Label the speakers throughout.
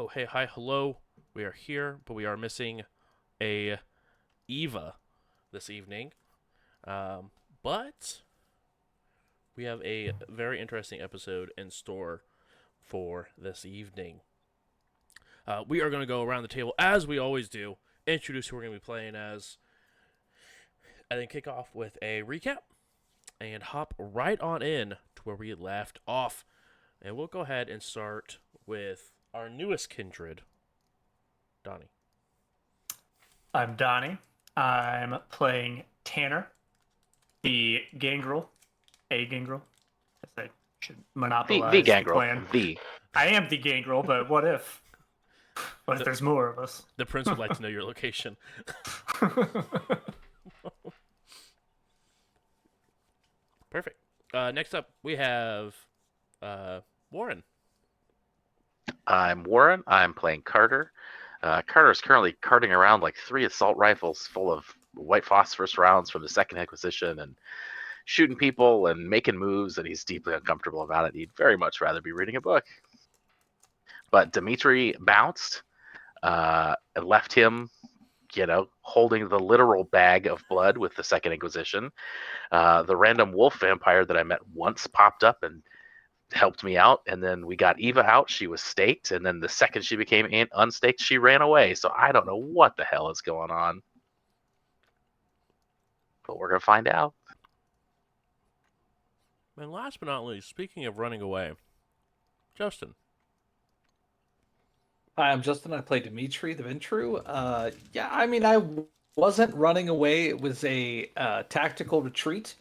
Speaker 1: Oh, hey, hi, hello. We are here, but we are missing a Eva this evening. Um, but we have a very interesting episode in store for this evening. We are going to go around the table as we always do, introduce who we're going to be playing as, and then kick off with a recap and hop right on in to where we left off. And we'll go ahead and start with our newest kindred, Donnie.
Speaker 2: I'm Donnie. I'm playing Tanner, the gangrel, a gangrel. I should
Speaker 3: The
Speaker 2: monopolize the
Speaker 3: gangrel.
Speaker 2: plan.
Speaker 3: The.
Speaker 2: I am the gangrel, but what if? What if
Speaker 1: The,
Speaker 2: there's more of us?
Speaker 1: the prince would like to know your location. Perfect. Next up, we have Warren.
Speaker 3: I'm Warren. I'm playing Carter. Carter is currently carting around like 3 assault rifles full of white phosphorus rounds from the Second Inquisition and shooting people and making moves, and he's deeply uncomfortable about it. He'd very much rather be reading a book. But Dimitri bounced and left him, holding the literal bag of blood with the Second Inquisition. The random wolf vampire that I met once popped up and helped me out, and then we got Eva out. She was staked, and then the second she became unstaked, she ran away. So I don't know what the hell is going on, but we're gonna find out.
Speaker 1: And last but not least, speaking of running away, Justin.
Speaker 4: Hi, I'm Justin. I play Dimitri the Ventru. I wasn't running away. It was a tactical retreat.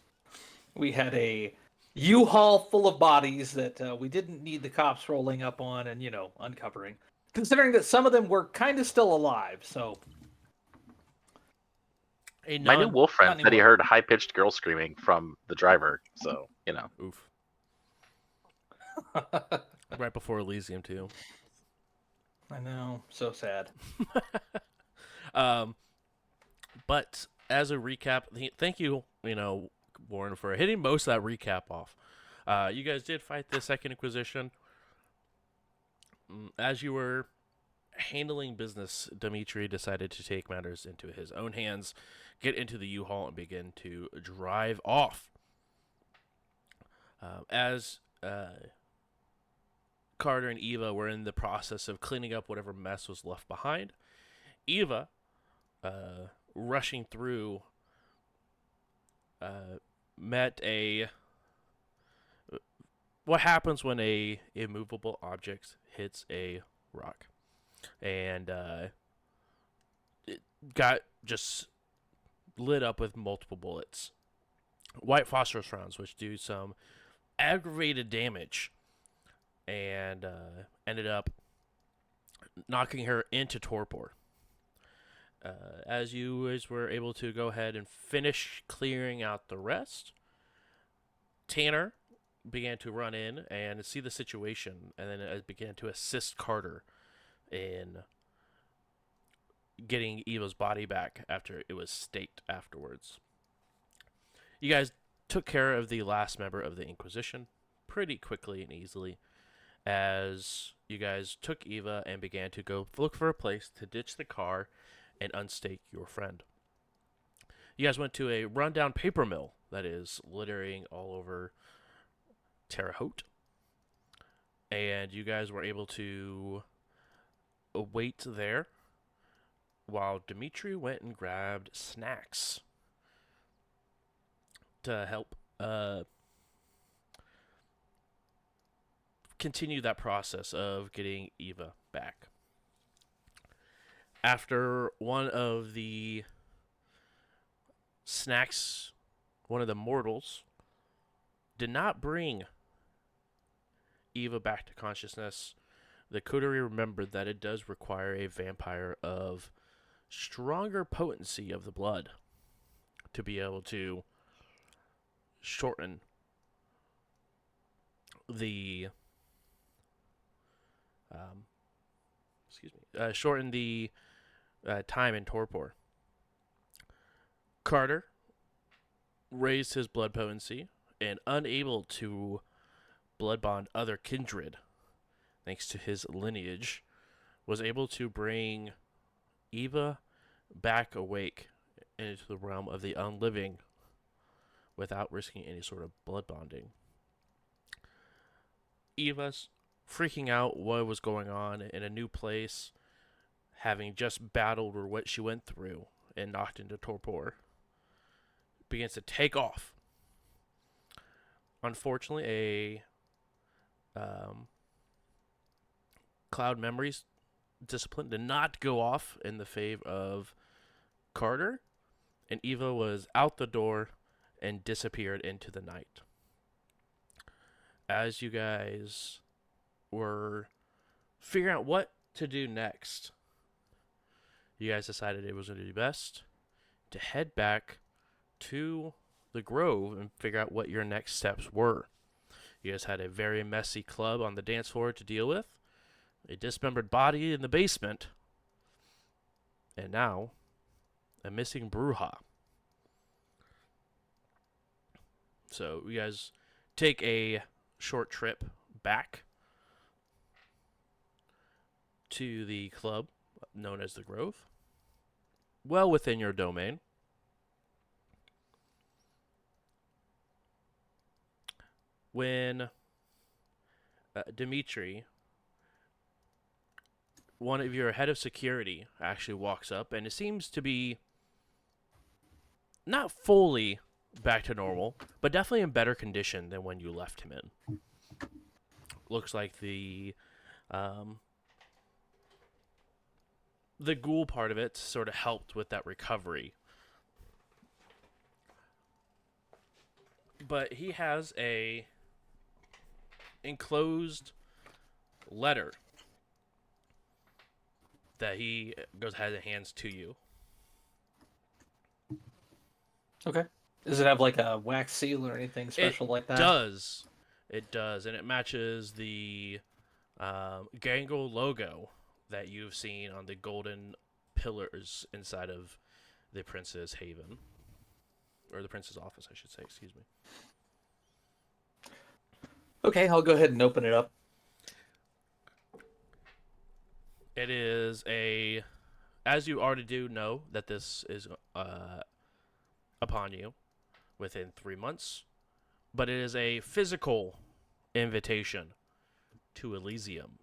Speaker 4: We had a U-Haul full of bodies that we didn't need the cops rolling up on and, uncovering. Considering that some of them were kind of still alive, so...
Speaker 3: My new wolf friend
Speaker 4: not
Speaker 3: said he
Speaker 4: anymore.
Speaker 3: heard high-pitched girl screaming from the driver, so,
Speaker 1: Oof. Right before Elysium, too.
Speaker 4: I know. So sad.
Speaker 1: But as a recap, thank you, Warren, for hitting most of that recap off. You guys did fight the Second Inquisition. As you were handling business, Dimitri decided to take matters into his own hands, get into the U-Haul, and begin to drive off. As Carter and Eva were in the process of cleaning up whatever mess was left behind, Eva, rushing through, met a... What happens when a immovable object hits a rock? And it got just lit up with multiple bullets. White phosphorus rounds, which do some aggravated damage, and ended up knocking her into torpor. As you guys were able to go ahead and finish clearing out the rest, Tanner began to run in and see the situation, and then began to assist Carter in getting Eva's body back after it was staked afterwards. You guys took care of the last member of the Inquisition pretty quickly and easily, as you guys took Eva and began to go look for a place to ditch the car and unstake your friend. You guys went to a rundown paper mill that is littering all over Terre Haute, and you guys were able to wait there while Dimitri went and grabbed snacks to help continue that process of getting Eva back. After one of the snacks, one of the mortals did not bring Eva back to consciousness, the coterie remembered that it does require a vampire of stronger potency of the blood to be able to shorten the time in torpor. Carter raised his blood potency, and unable to blood bond other kindred, thanks to his lineage, was able to bring Eva back awake into the realm of the unliving without risking any sort of blood bonding. Eva's freaking out what was going on in a new place, having just battled or what she went through and knocked into torpor, begins to take off. Unfortunately, Cloud Memories discipline did not go off in the favor of Carter, and Eva was out the door and disappeared into the night. As you guys were figuring out what to do next, you guys decided it was going to be best to head back to the Grove and figure out what your next steps were. You guys had a very messy club on the dance floor to deal with, a dismembered body in the basement, and now a missing Bruja. So you guys take a short trip back to the club known as the Grove, well within your domain. When Dimitri, one of your head of security, actually walks up, and it seems to be not fully back to normal, but definitely in better condition than when you left him in. Looks like the ghoul part of it sort of helped with that recovery. But he has a enclosed letter that he goes ahead and hands to you.
Speaker 4: Okay. Does it have like a wax seal or anything special like that?
Speaker 1: It does, and it matches the Gangle logo that you've seen on the golden pillars inside of the Prince's Haven. Or the Prince's office, I should say, excuse me.
Speaker 4: Okay, I'll go ahead and open it up.
Speaker 1: It is as you already do know that this is upon you within 3 months, but it is a physical invitation to Elysium,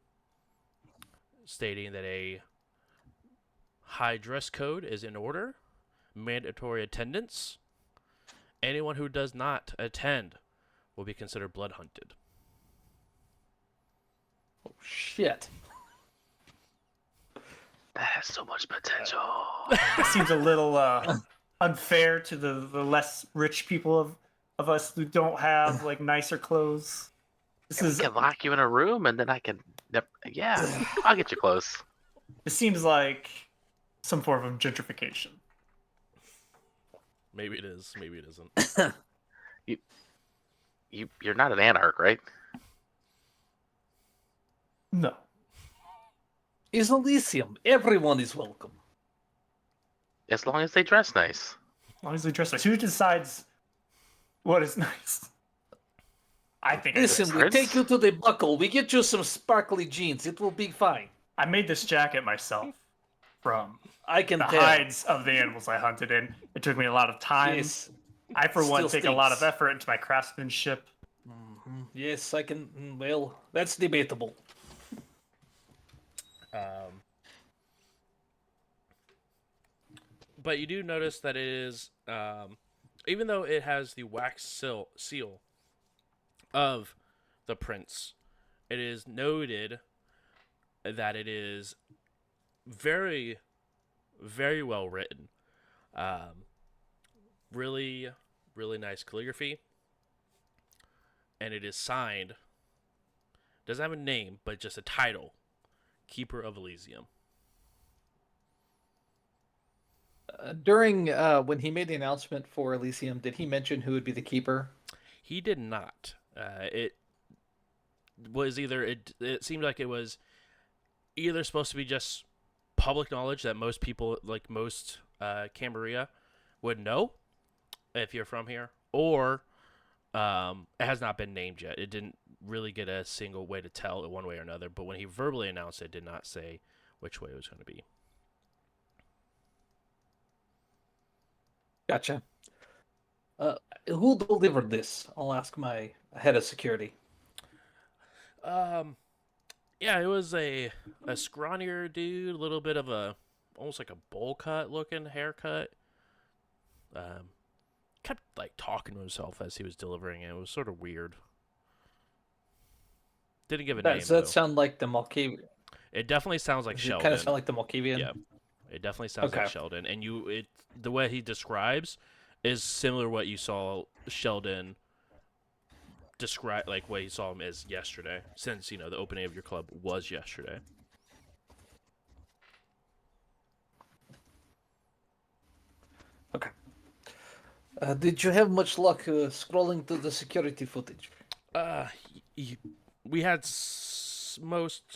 Speaker 1: stating that a high dress code is in order, mandatory attendance. Anyone who does not attend will be considered blood hunted.
Speaker 4: Oh, shit.
Speaker 3: That has so much potential.
Speaker 2: It seems a little unfair to the less rich people of us who don't have like nicer clothes. This
Speaker 3: I can lock you in a room, and then I can. Yeah, I'll get you close.
Speaker 2: It seems like some form of gentrification.
Speaker 1: Maybe it is, maybe it isn't.
Speaker 3: You're not an anarch, right?
Speaker 2: No.
Speaker 4: Is Elysium. Everyone is welcome.
Speaker 3: As long as they dress nice.
Speaker 2: As long as they dress nice. Who decides what is nice? I think
Speaker 4: Listen, we
Speaker 3: Prince?
Speaker 4: take you to the buckle. We get you some sparkly jeans. It will be fine.
Speaker 2: I made this jacket myself from
Speaker 4: I can
Speaker 2: the
Speaker 4: tell.
Speaker 2: hides of the animals I hunted in. It took me a lot of time.
Speaker 4: Yes.
Speaker 2: I, for one,
Speaker 4: Still
Speaker 2: take a lot of
Speaker 4: stinks.
Speaker 2: effort into my craftsmanship.
Speaker 4: Yes, I can. Well, that's debatable.
Speaker 1: But you do notice that it is, even though it has the wax seal of the prince, it is noted that it is very, very well written. Really, really nice calligraphy. And it is signed, doesn't have a name, but just a title, Keeper of Elysium.
Speaker 4: During when he made the announcement for Elysium, did he mention who would be the keeper?
Speaker 1: He did not. It was either it seemed like it was either supposed to be just public knowledge that most people, like most Cambria, would know if you're from here, or it has not been named yet. It didn't really get a single way to tell it one way or another. But when he verbally announced it, did not say which way it was going to be.
Speaker 4: Gotcha. Who delivered this? I'll ask my head of security.
Speaker 1: Yeah, it was a scrawnier dude, a little bit of a almost like a bowl cut looking haircut. Kept like talking to himself as he was delivering it. It was sort of weird. Didn't give a name
Speaker 4: Does that
Speaker 1: though.
Speaker 4: sound like the Malkavian?
Speaker 1: It definitely sounds like
Speaker 4: Does it
Speaker 1: Sheldon.
Speaker 4: kind of sound like the Malkavian?
Speaker 1: Yeah, it definitely sounds like
Speaker 4: Okay.
Speaker 1: Sheldon. And the way he describes is similar to what you saw Sheldon describe, like what you saw him as yesterday. Since the opening of your club was yesterday.
Speaker 4: Okay. Did you have much luck scrolling through the security footage?
Speaker 1: We had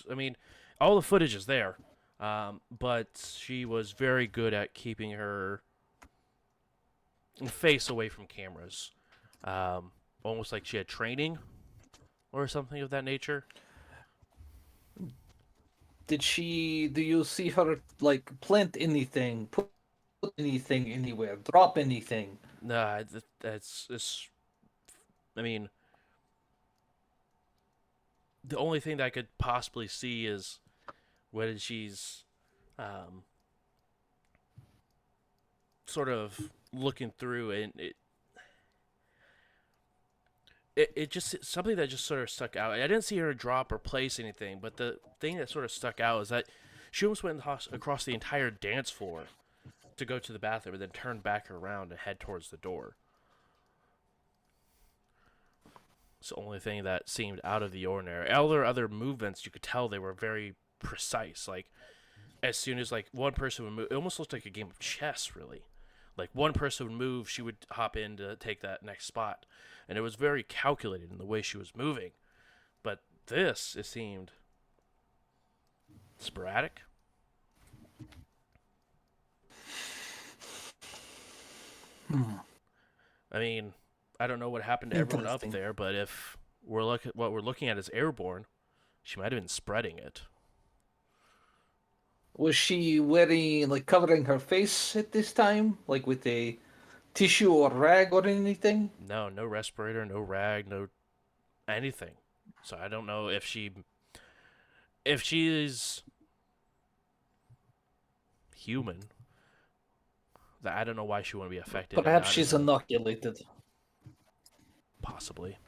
Speaker 1: I mean, all the footage is there, but she was very good at keeping her face away from cameras, almost like she had training or something of that nature.
Speaker 4: Do you see her like plant anything, put anything anywhere, drop anything?
Speaker 1: Nah, it's. I mean, the only thing that I could possibly see is when she's, sort of looking through, and it just something that just sort of stuck out. I didn't see her drop or place anything, but the thing that sort of stuck out is that she almost went across the entire dance floor to go to the bathroom and then turned back around and head towards the door. It's the only thing that seemed out of the ordinary. All their other movements, you could tell they were very precise. Like, as soon as like one person would move, it almost looked like a game of chess, really. Like one person would move, she would hop in to take that next spot, and it was very calculated in the way she was moving. But this, it seemed sporadic. I mean, I don't know what happened to everyone up
Speaker 4: Interesting.
Speaker 1: there, but if what we're looking at is airborne, she might have been spreading it.
Speaker 4: Was she wearing like covering her face at this time, like with a tissue or rag or anything?
Speaker 1: No, no respirator, no rag, no anything. So I don't know if she is human. I don't know why she wouldn't be affected. and
Speaker 4: Perhaps
Speaker 1: not
Speaker 4: she's
Speaker 1: in a-
Speaker 4: inoculated.
Speaker 1: Possibly.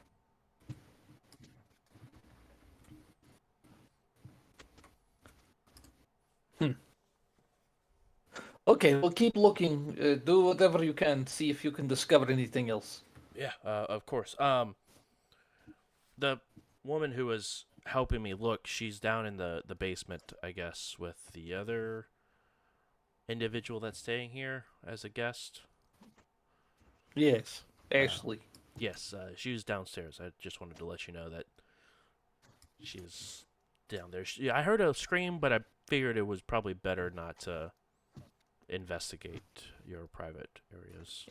Speaker 4: Okay, well, keep looking. Do whatever you can. See if you can discover anything else.
Speaker 1: Yeah, of course. The woman who was helping me look, she's down in the basement, I guess, with the other individual that's staying here as a guest.
Speaker 4: Yes, Ashley.
Speaker 1: Yes, she was downstairs. I just wanted to let you know that she was down there. I heard a scream, but I figured it was probably better not to investigate your private areas.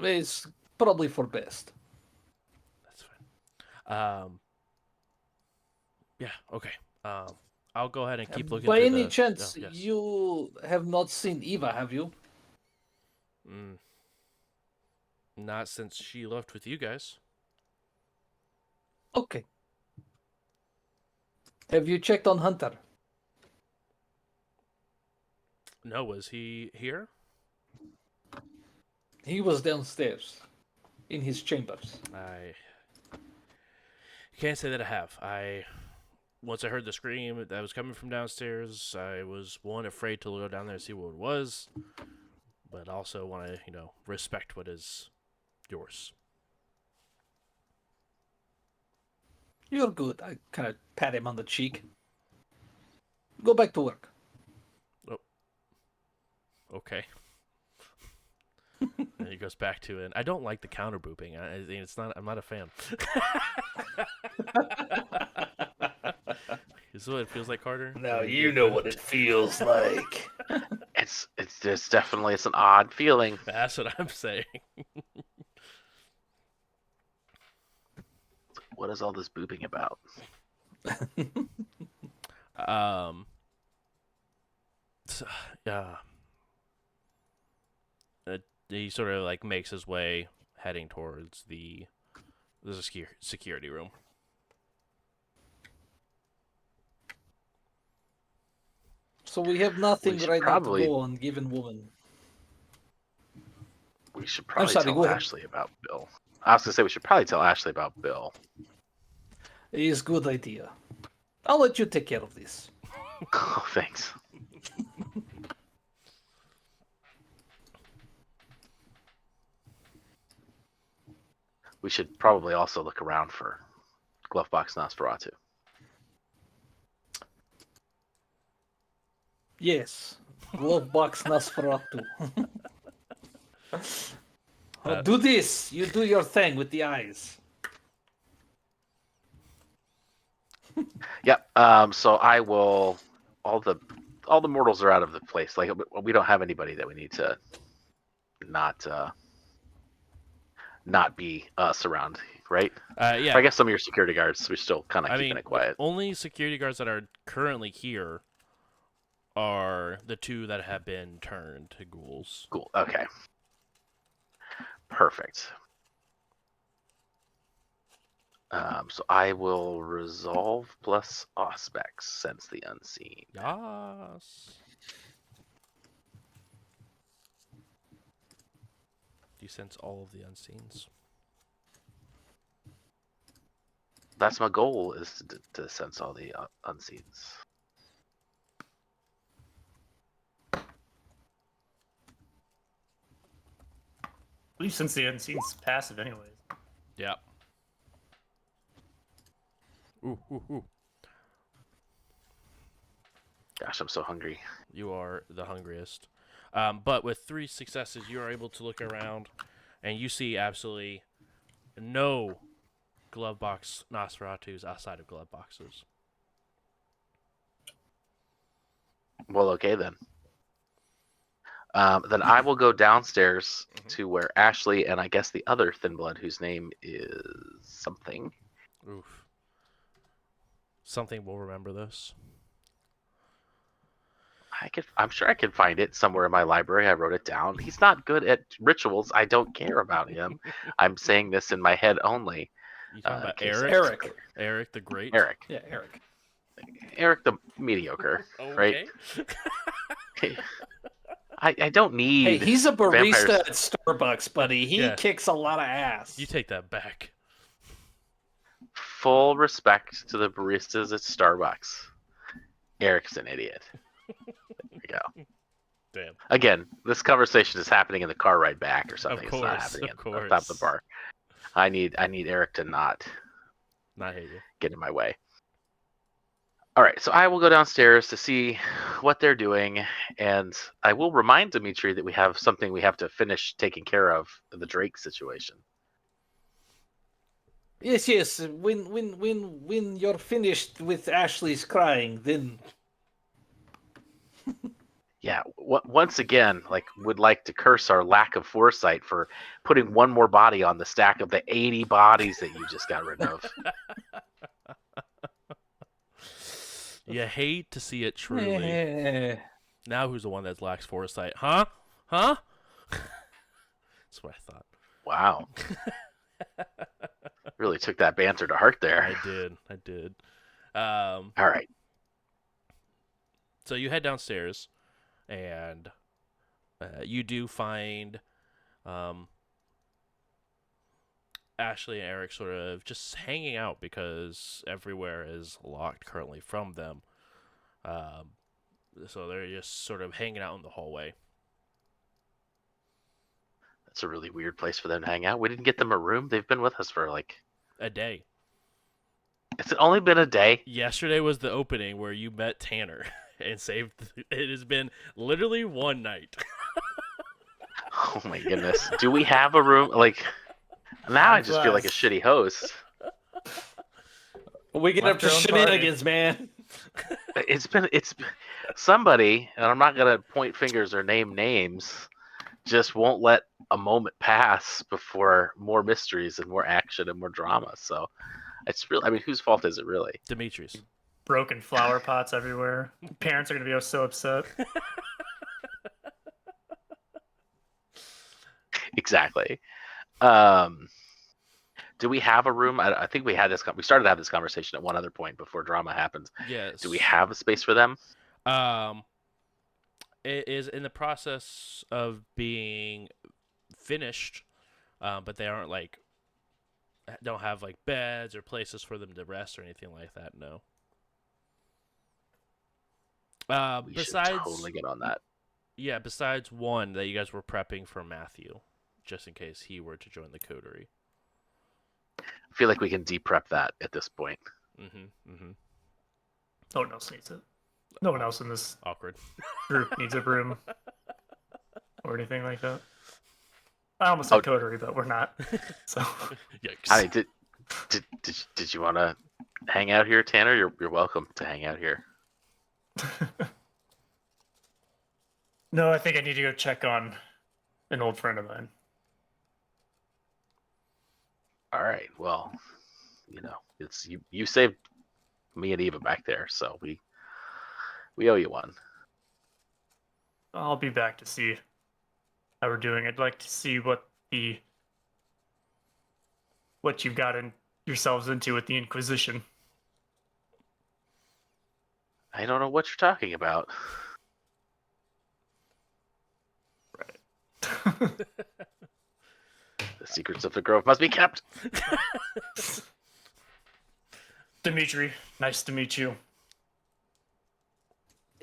Speaker 4: It's probably for best.
Speaker 1: That's fine. Yeah, okay. I'll go ahead and keep looking
Speaker 4: By
Speaker 1: through
Speaker 4: any
Speaker 1: the...
Speaker 4: chance,
Speaker 1: Oh, yes.
Speaker 4: you have not seen Eva, have you?
Speaker 1: Not since she left with you guys.
Speaker 4: Okay. Have you checked on Hunter?
Speaker 1: No, was he here?
Speaker 4: He was downstairs, in his chambers.
Speaker 1: I can't say that I have. Once I heard the scream that was coming from downstairs, I was afraid to go down there and see what it was, but also want to, respect what is yours.
Speaker 4: You're good. I kind of pat him on the cheek. Go back to work.
Speaker 1: Okay. And he goes back to it. I don't like the counter booping. I'm not a fan. Is this what it feels like, Carter?
Speaker 4: Now you know what it feels like.
Speaker 3: It's just definitely it's an odd feeling.
Speaker 1: That's what I'm saying.
Speaker 3: What is all this booping about?
Speaker 1: Um. Yeah. He sort of like makes his way heading towards the security room.
Speaker 4: So we have nothing
Speaker 3: should
Speaker 4: right now to
Speaker 3: probably-
Speaker 4: go on given woman.
Speaker 3: We should probably
Speaker 4: sorry,
Speaker 3: tell
Speaker 4: go ahead.
Speaker 3: Ashley about Bill. I was gonna say we should probably tell Ashley about Bill.
Speaker 4: It is good idea. I'll let you take care of this.
Speaker 3: Oh, thanks. We should probably also look around for Glovebox Nosferatu.
Speaker 4: Yes. Glove box Nosferatu. Do this. You do your thing with the eyes.
Speaker 3: Yep. So I will. All the mortals are out of the place. Like we don't have anybody that we need to not be us around, right?
Speaker 1: Yeah.
Speaker 3: I guess some of your security guards, we're still kind of keeping it quiet.
Speaker 1: The only security guards that are currently here are the two that have been turned to ghouls.
Speaker 3: Cool. Okay. Perfect. So I will resolve plus Auspex, sense the unseen.
Speaker 1: Yes. Do you sense all of the unseens?
Speaker 3: That's my goal, is to sense all the unseens.
Speaker 2: I believe since the unseen's passive, anyways.
Speaker 1: Yeah. Ooh.
Speaker 3: Gosh, I'm so hungry.
Speaker 1: You are the hungriest. But with 3 successes, you are able to look around, and you see absolutely no Glovebox Nosferatus outside of glove boxes.
Speaker 3: Well, okay then. Then I will go downstairs to where Ashley and I guess the other Thin Blood, whose name is something.
Speaker 1: Oof. Something will remember this.
Speaker 3: I'm sure I can find it somewhere in my library. I wrote it down. He's not good at rituals. I don't care about him. I'm saying this in my head only.
Speaker 1: You talking about
Speaker 3: case
Speaker 1: Eric?
Speaker 4: Eric.
Speaker 1: Eric the Great?
Speaker 3: Eric.
Speaker 4: Yeah, Eric.
Speaker 3: Eric the mediocre, right?
Speaker 1: Okay.
Speaker 3: I don't need.
Speaker 4: Hey, he's a barista
Speaker 3: vampires.
Speaker 4: at Starbucks, buddy. He
Speaker 1: Yeah.
Speaker 4: kicks a lot of ass.
Speaker 1: You take that back.
Speaker 3: Full respect to the baristas at Starbucks. Eric's an idiot. There we go.
Speaker 1: Damn.
Speaker 3: Again, this conversation is happening in the car ride back or something.
Speaker 1: Of
Speaker 3: It's not
Speaker 1: course,
Speaker 3: happening
Speaker 1: of
Speaker 3: at the top of the
Speaker 1: course.
Speaker 3: bar. I need Eric to not
Speaker 1: Not hate you.
Speaker 3: get in my way. All right, so I will go downstairs to see what they're doing, and I will remind Dimitri that we have something we have to finish taking care of, the Drake situation.
Speaker 4: Yes. When you're finished with Ashley's crying, then
Speaker 3: Yeah, once again, would like to curse our lack of foresight for putting one more body on the stack of the 80 bodies that you just got rid of.
Speaker 1: You hate to see it truly.
Speaker 4: Eh.
Speaker 1: Now who's the one that lacks foresight? Huh? That's what I thought.
Speaker 3: Wow. Really took that banter to heart there.
Speaker 1: I did.
Speaker 3: All right.
Speaker 1: So you head downstairs, and you do find Ashley and Eric sort of just hanging out because everywhere is locked currently from them. So they're just sort of hanging out in the hallway.
Speaker 3: That's a really weird place for them to hang out. We didn't get them a room. They've been with us for
Speaker 1: A day.
Speaker 3: It's only been a day.
Speaker 1: Yesterday was the opening where you met Tanner and saved. It has been literally one night.
Speaker 3: Oh my goodness. Do we have a room? Now I just feel like a shitty host.
Speaker 4: we get up
Speaker 2: Left
Speaker 4: to
Speaker 2: your own
Speaker 4: shenanigans, man.
Speaker 3: It's somebody, and I'm not gonna point fingers or name names, just won't let a moment pass before more mysteries and more action and more drama. So it's really, whose fault is it really?
Speaker 1: Dimitri's.
Speaker 2: broken flower pots everywhere. Parents are gonna be so upset.
Speaker 3: Exactly. Do we have a room? I think we had this. We started to have this conversation at one other point before drama happened.
Speaker 1: Yes.
Speaker 3: Do we have a space for them?
Speaker 1: It is in the process of being finished, but they aren't like don't have like beds or places for them to rest or anything like that. No.
Speaker 3: We
Speaker 1: Besides,
Speaker 3: should totally get on that.
Speaker 1: yeah, besides one that you guys were prepping for Matthew, just in case he were to join the coterie.
Speaker 3: I feel like we can de-prep that at this point.
Speaker 2: No one else needs it. No one else in this
Speaker 1: Awkward.
Speaker 2: group needs a broom or anything like that. I almost said coterie, but we're not. So
Speaker 1: Yikes.
Speaker 3: I mean, did you want to hang out here, Tanner? You're welcome to hang out here.
Speaker 2: no, I think I need to go check on an old friend of mine.
Speaker 3: All right. Well, it's you saved me and Eva back there, so we owe you one.
Speaker 2: I'll be back to see how we're doing. I'd like to see what you've gotten yourselves into with the Inquisition.
Speaker 3: I don't know what you're talking about.
Speaker 2: Right.
Speaker 3: The secrets of the Grove must be kept.
Speaker 2: Dimitri, nice to meet you.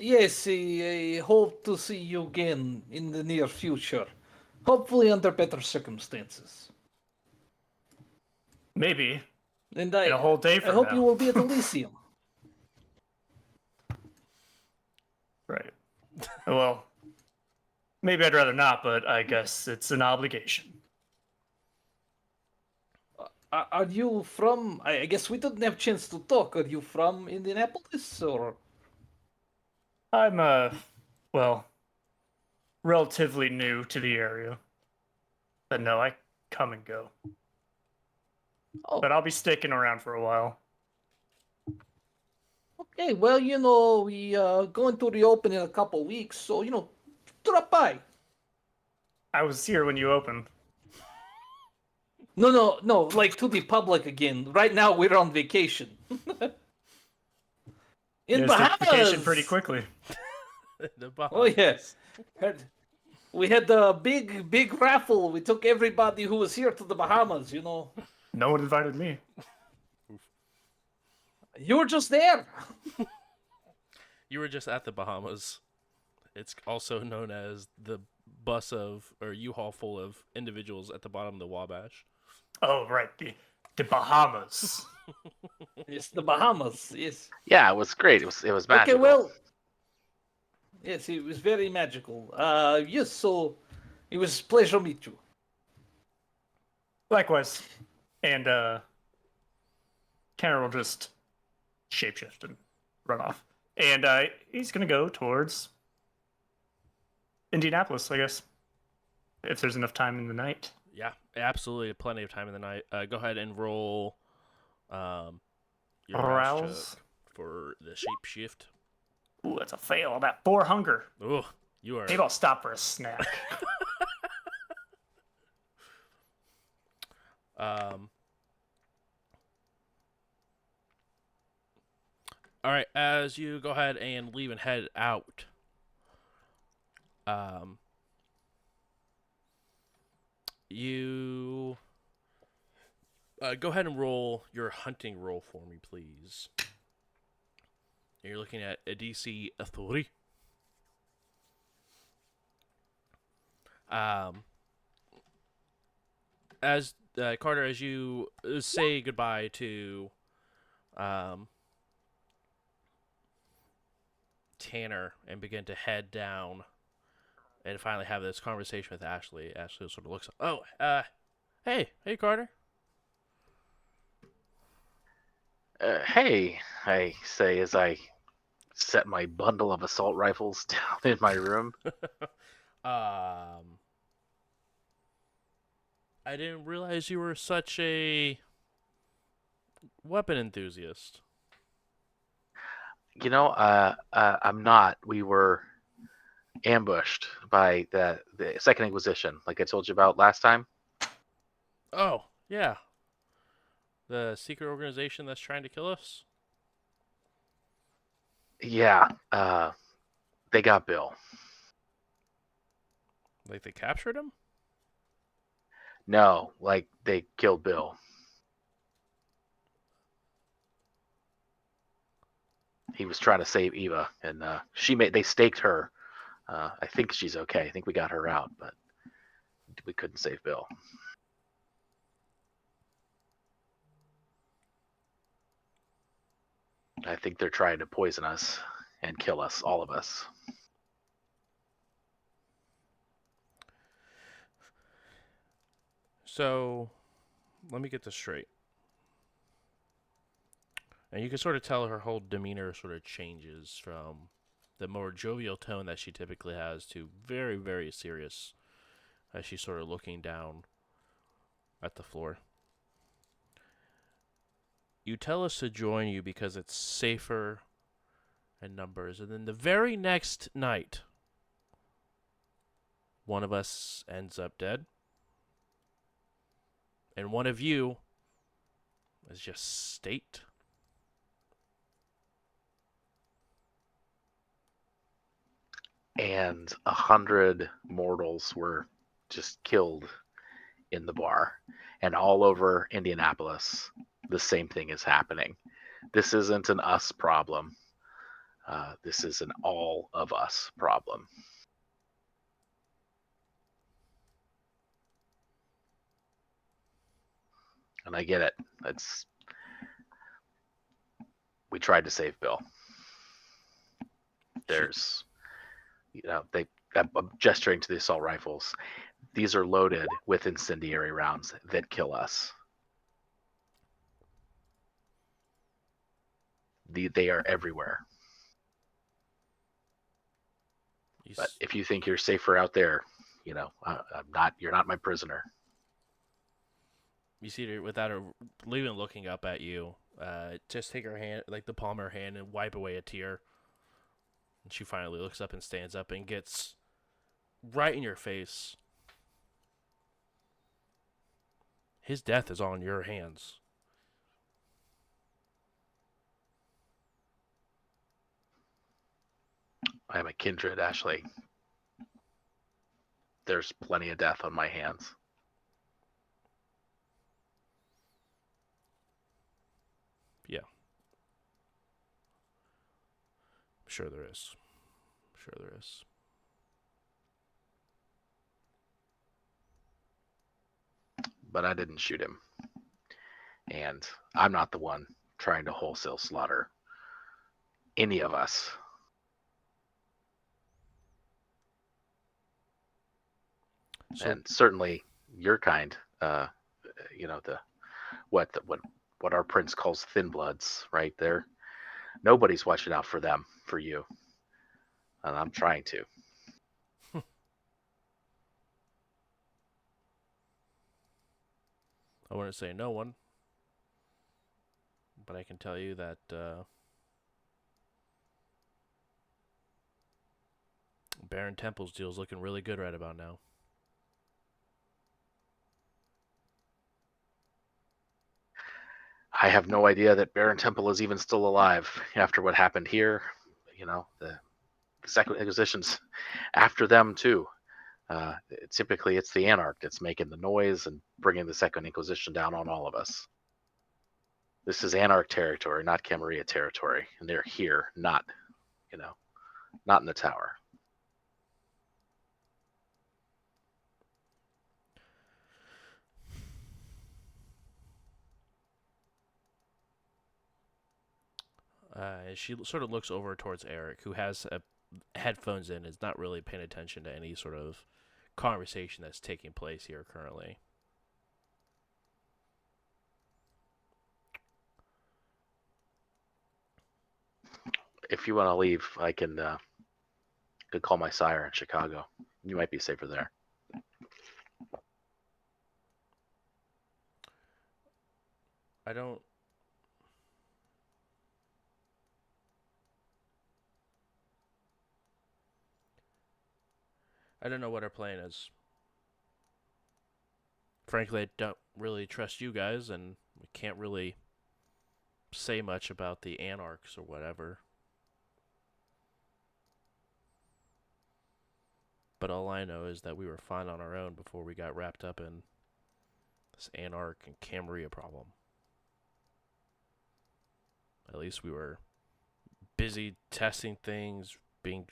Speaker 4: Yes, I hope to see you again in the near future. Hopefully under better circumstances.
Speaker 2: Maybe.
Speaker 4: And
Speaker 2: In a whole day
Speaker 4: I
Speaker 2: from
Speaker 4: hope
Speaker 2: now.
Speaker 4: you will be at Elysium.
Speaker 2: Right. Well, maybe I'd rather not, but I guess it's an obligation.
Speaker 4: Are you from... I guess we didn't have a chance to talk. Are you from Indianapolis, or...?
Speaker 2: I'm, well, relatively new to the area. But no, I come and go.
Speaker 4: Oh,
Speaker 2: But I'll be sticking around for a while.
Speaker 4: okay. Well, we going to reopen in a couple weeks, so, drop by.
Speaker 2: I was here when you opened.
Speaker 4: No, like to the public again. Right now we're on vacation. In
Speaker 2: You guys took
Speaker 4: Bahamas.
Speaker 2: vacation pretty quickly.
Speaker 1: The Bahamas.
Speaker 4: Oh yes. We had the big raffle. We took everybody who was here to the Bahamas.
Speaker 2: No one invited me.
Speaker 4: You were just there.
Speaker 1: You were just at the Bahamas. It's also known as the bus of or U-Haul full of individuals at the bottom of the Wabash.
Speaker 2: Oh, right. The Bahamas.
Speaker 4: It's the Bahamas. Yes.
Speaker 3: Yeah, it was great. It was magical.
Speaker 4: Okay. Well. Yes, it was very magical. Yes. So, it was a pleasure to meet you.
Speaker 2: Likewise. And, Tanner will just shapeshift and run off. And, he's gonna go towards Indianapolis, I guess. If there's enough time in the night.
Speaker 1: Yeah, absolutely, plenty of time in the night. Go ahead and roll your rouse
Speaker 2: Rouse.
Speaker 1: check for the shape shift.
Speaker 2: Ooh, that's a fail. I'm at 4 hunger.
Speaker 1: Oh, you are.
Speaker 2: Maybe I'll stop for a snack.
Speaker 1: All right, as you go ahead and leave and head out, you go ahead and roll your hunting roll for me, please. You're looking at a DC 3. As Carter, as you say goodbye to Tanner and begin to head down and finally have this conversation with Ashley, Ashley sort of looks up. Oh, hey Carter.
Speaker 3: Hey, I say as I set my bundle of assault rifles down in my room.
Speaker 1: I didn't realize you were such a weapon enthusiast.
Speaker 3: I'm not. We were ambushed by the Second Inquisition, like I told you about last time.
Speaker 1: Oh, yeah. The secret organization that's trying to kill us?
Speaker 3: Yeah, they got Bill.
Speaker 1: Like they captured him?
Speaker 3: No, like they killed Bill. He was trying to save Eva, and they staked her. I think she's okay. I think we got her out, but we couldn't save Bill. I think they're trying to poison us and kill us, all of us.
Speaker 1: So, let me get this straight. And you can sort of tell her whole demeanor sort of changes from the more jovial tone that she typically has to very, very serious as she's sort of looking down at the floor. You tell us to join you because it's safer in numbers. And then the very next night, one of us ends up dead. And one of you is just staked.
Speaker 3: And 100 mortals were just killed in the bar. And all over Indianapolis, the same thing is happening. This isn't an us problem. This is an all of us problem. And I get it. We tried to save Bill. There's, I'm gesturing to the assault rifles. These are loaded with incendiary rounds that kill us. They are everywhere. But if you think you're safer out there, I'm not. You're not my prisoner.
Speaker 1: You see her without her even looking up at you. Just take her hand, like the palm of her hand, and wipe away a tear. And she finally looks up and stands up and gets right in your face. His death is on your hands.
Speaker 3: I am a kindred, Ashley. There's plenty of death on my hands.
Speaker 1: Yeah. I'm sure there is. I'm sure there is.
Speaker 3: But I didn't shoot him. And I'm not the one trying to wholesale slaughter any of us.
Speaker 1: So,
Speaker 3: and certainly your kind, the what our prince calls thin bloods, right there. Nobody's watching out for them, for you, and I'm trying to.
Speaker 1: I wouldn't say no one, but I can tell you that Baron Temple's deal is looking really good right about now.
Speaker 3: I have no idea that Baron Temple is even still alive after what happened here. The Second Inquisition's after them too. Typically, it's the Anarch that's making the noise and bringing the Second Inquisition down on all of us. This is Anarch territory, not Camarilla territory, and they're here, not in the tower.
Speaker 1: She sort of looks over towards Eric, who has headphones in, is not really paying attention to any sort of conversation that's taking place here currently.
Speaker 3: If you want to leave, I could call my sire in Chicago. You might be safer there.
Speaker 1: I don't. I don't know what our plan is. Frankly, I don't really trust you guys, and we can't really say much about the Anarchs or whatever. But all I know is that we were fine on our own before we got wrapped up in this Anarch and Camarilla problem. At least we were busy testing things, being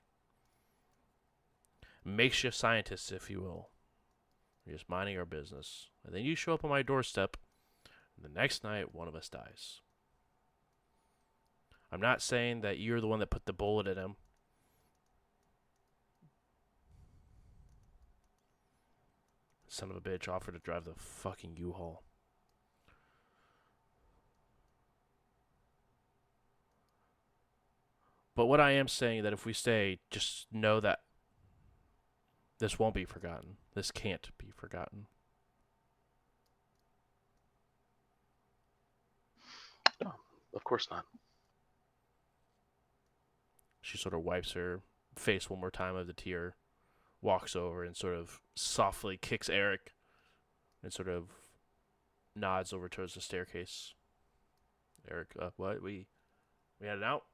Speaker 1: makeshift scientists, if you will. We're just minding our business. And then you show up on my doorstep, and the next night, one of us dies. I'm not saying that you're the one that put the bullet in him. Son of a bitch offered to drive the fucking U-Haul. But what I am saying that if we stay, just know that this won't be forgotten. This can't be forgotten.
Speaker 3: No, of course not.
Speaker 1: She sort of wipes her face one more time of the tear, walks over and sort of softly kicks Eric and sort of nods over towards the staircase. Eric, what? We heading out?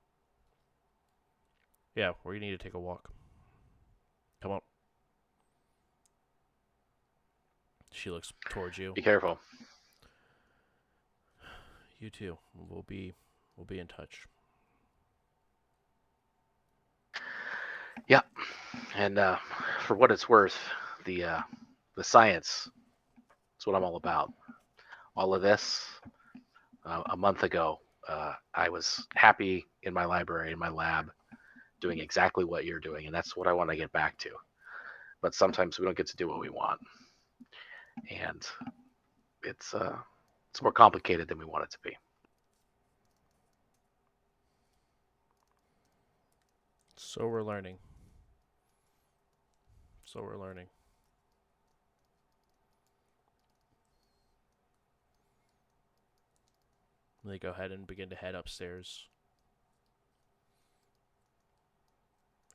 Speaker 1: Yeah, we need to take a walk. Come on. She looks towards you.
Speaker 3: Be careful.
Speaker 1: You too. We'll be in touch.
Speaker 3: Yeah, and for what it's worth, the science is what I'm all about. All of this, a month ago, I was happy in my library, in my lab, doing exactly what you're doing, and that's what I want to get back to. But sometimes we don't get to do what we want, and it's more complicated than we want it to be.
Speaker 1: So we're learning. They go ahead and begin to head upstairs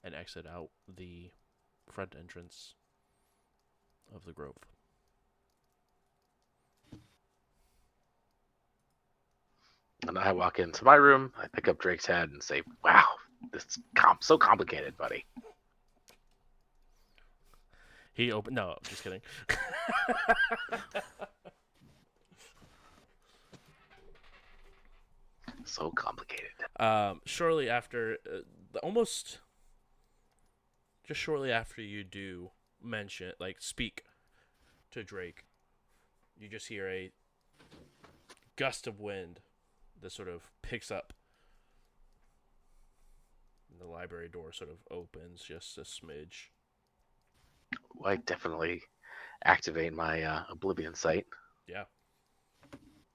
Speaker 1: and exit out the front entrance of the grove.
Speaker 3: And I walk into my room, I pick up Drake's head and say, "Wow, this is so complicated, buddy."
Speaker 1: He opened. No, I'm just kidding.
Speaker 3: So complicated.
Speaker 1: Shortly after, just shortly after you do mention, speak to Drake, you just hear a gust of wind that sort of picks up. And the library door sort of opens just a smidge.
Speaker 3: I definitely activate my Oblivion sight.
Speaker 1: Yeah.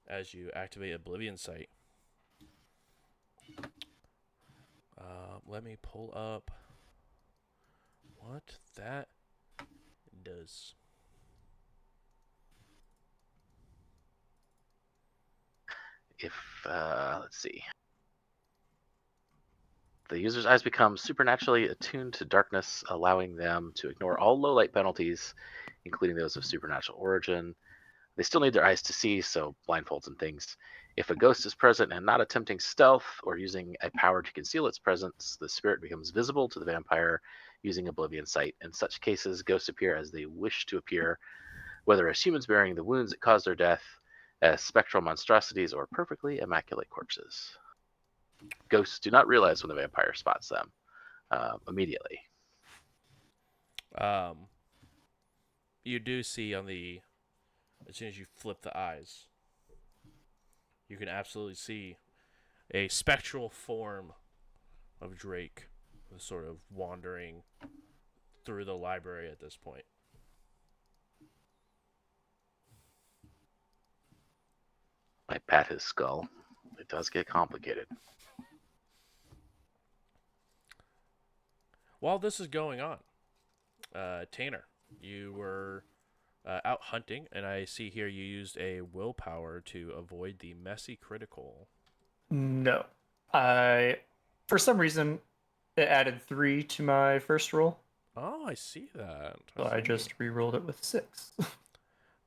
Speaker 1: As you activate Oblivion sight. Let me pull up what that does.
Speaker 3: If let's see, the user's eyes become supernaturally attuned to darkness, allowing them to ignore all low light penalties, including those of supernatural origin. They still need their eyes to see, so blindfolds and things. If a ghost is present and not attempting stealth or using a power to conceal its presence, the spirit becomes visible to the vampire using Oblivion sight. In such cases, ghosts appear as they wish to appear, whether as humans bearing the wounds that caused their death, as spectral monstrosities, or perfectly immaculate corpses. Ghosts do not realize when the vampire spots them immediately.
Speaker 1: You do see as soon as you flip the eyes, you can absolutely see a spectral form of Drake sort of wandering through the library at this point.
Speaker 3: I pat his skull. It does get complicated.
Speaker 1: While this is going on, Tanner, you were out hunting, and I see here you used a willpower to avoid the messy critical.
Speaker 2: No. For some reason, it added 3 to my first roll.
Speaker 1: Oh, I see that.
Speaker 2: So I just re-rolled it with 6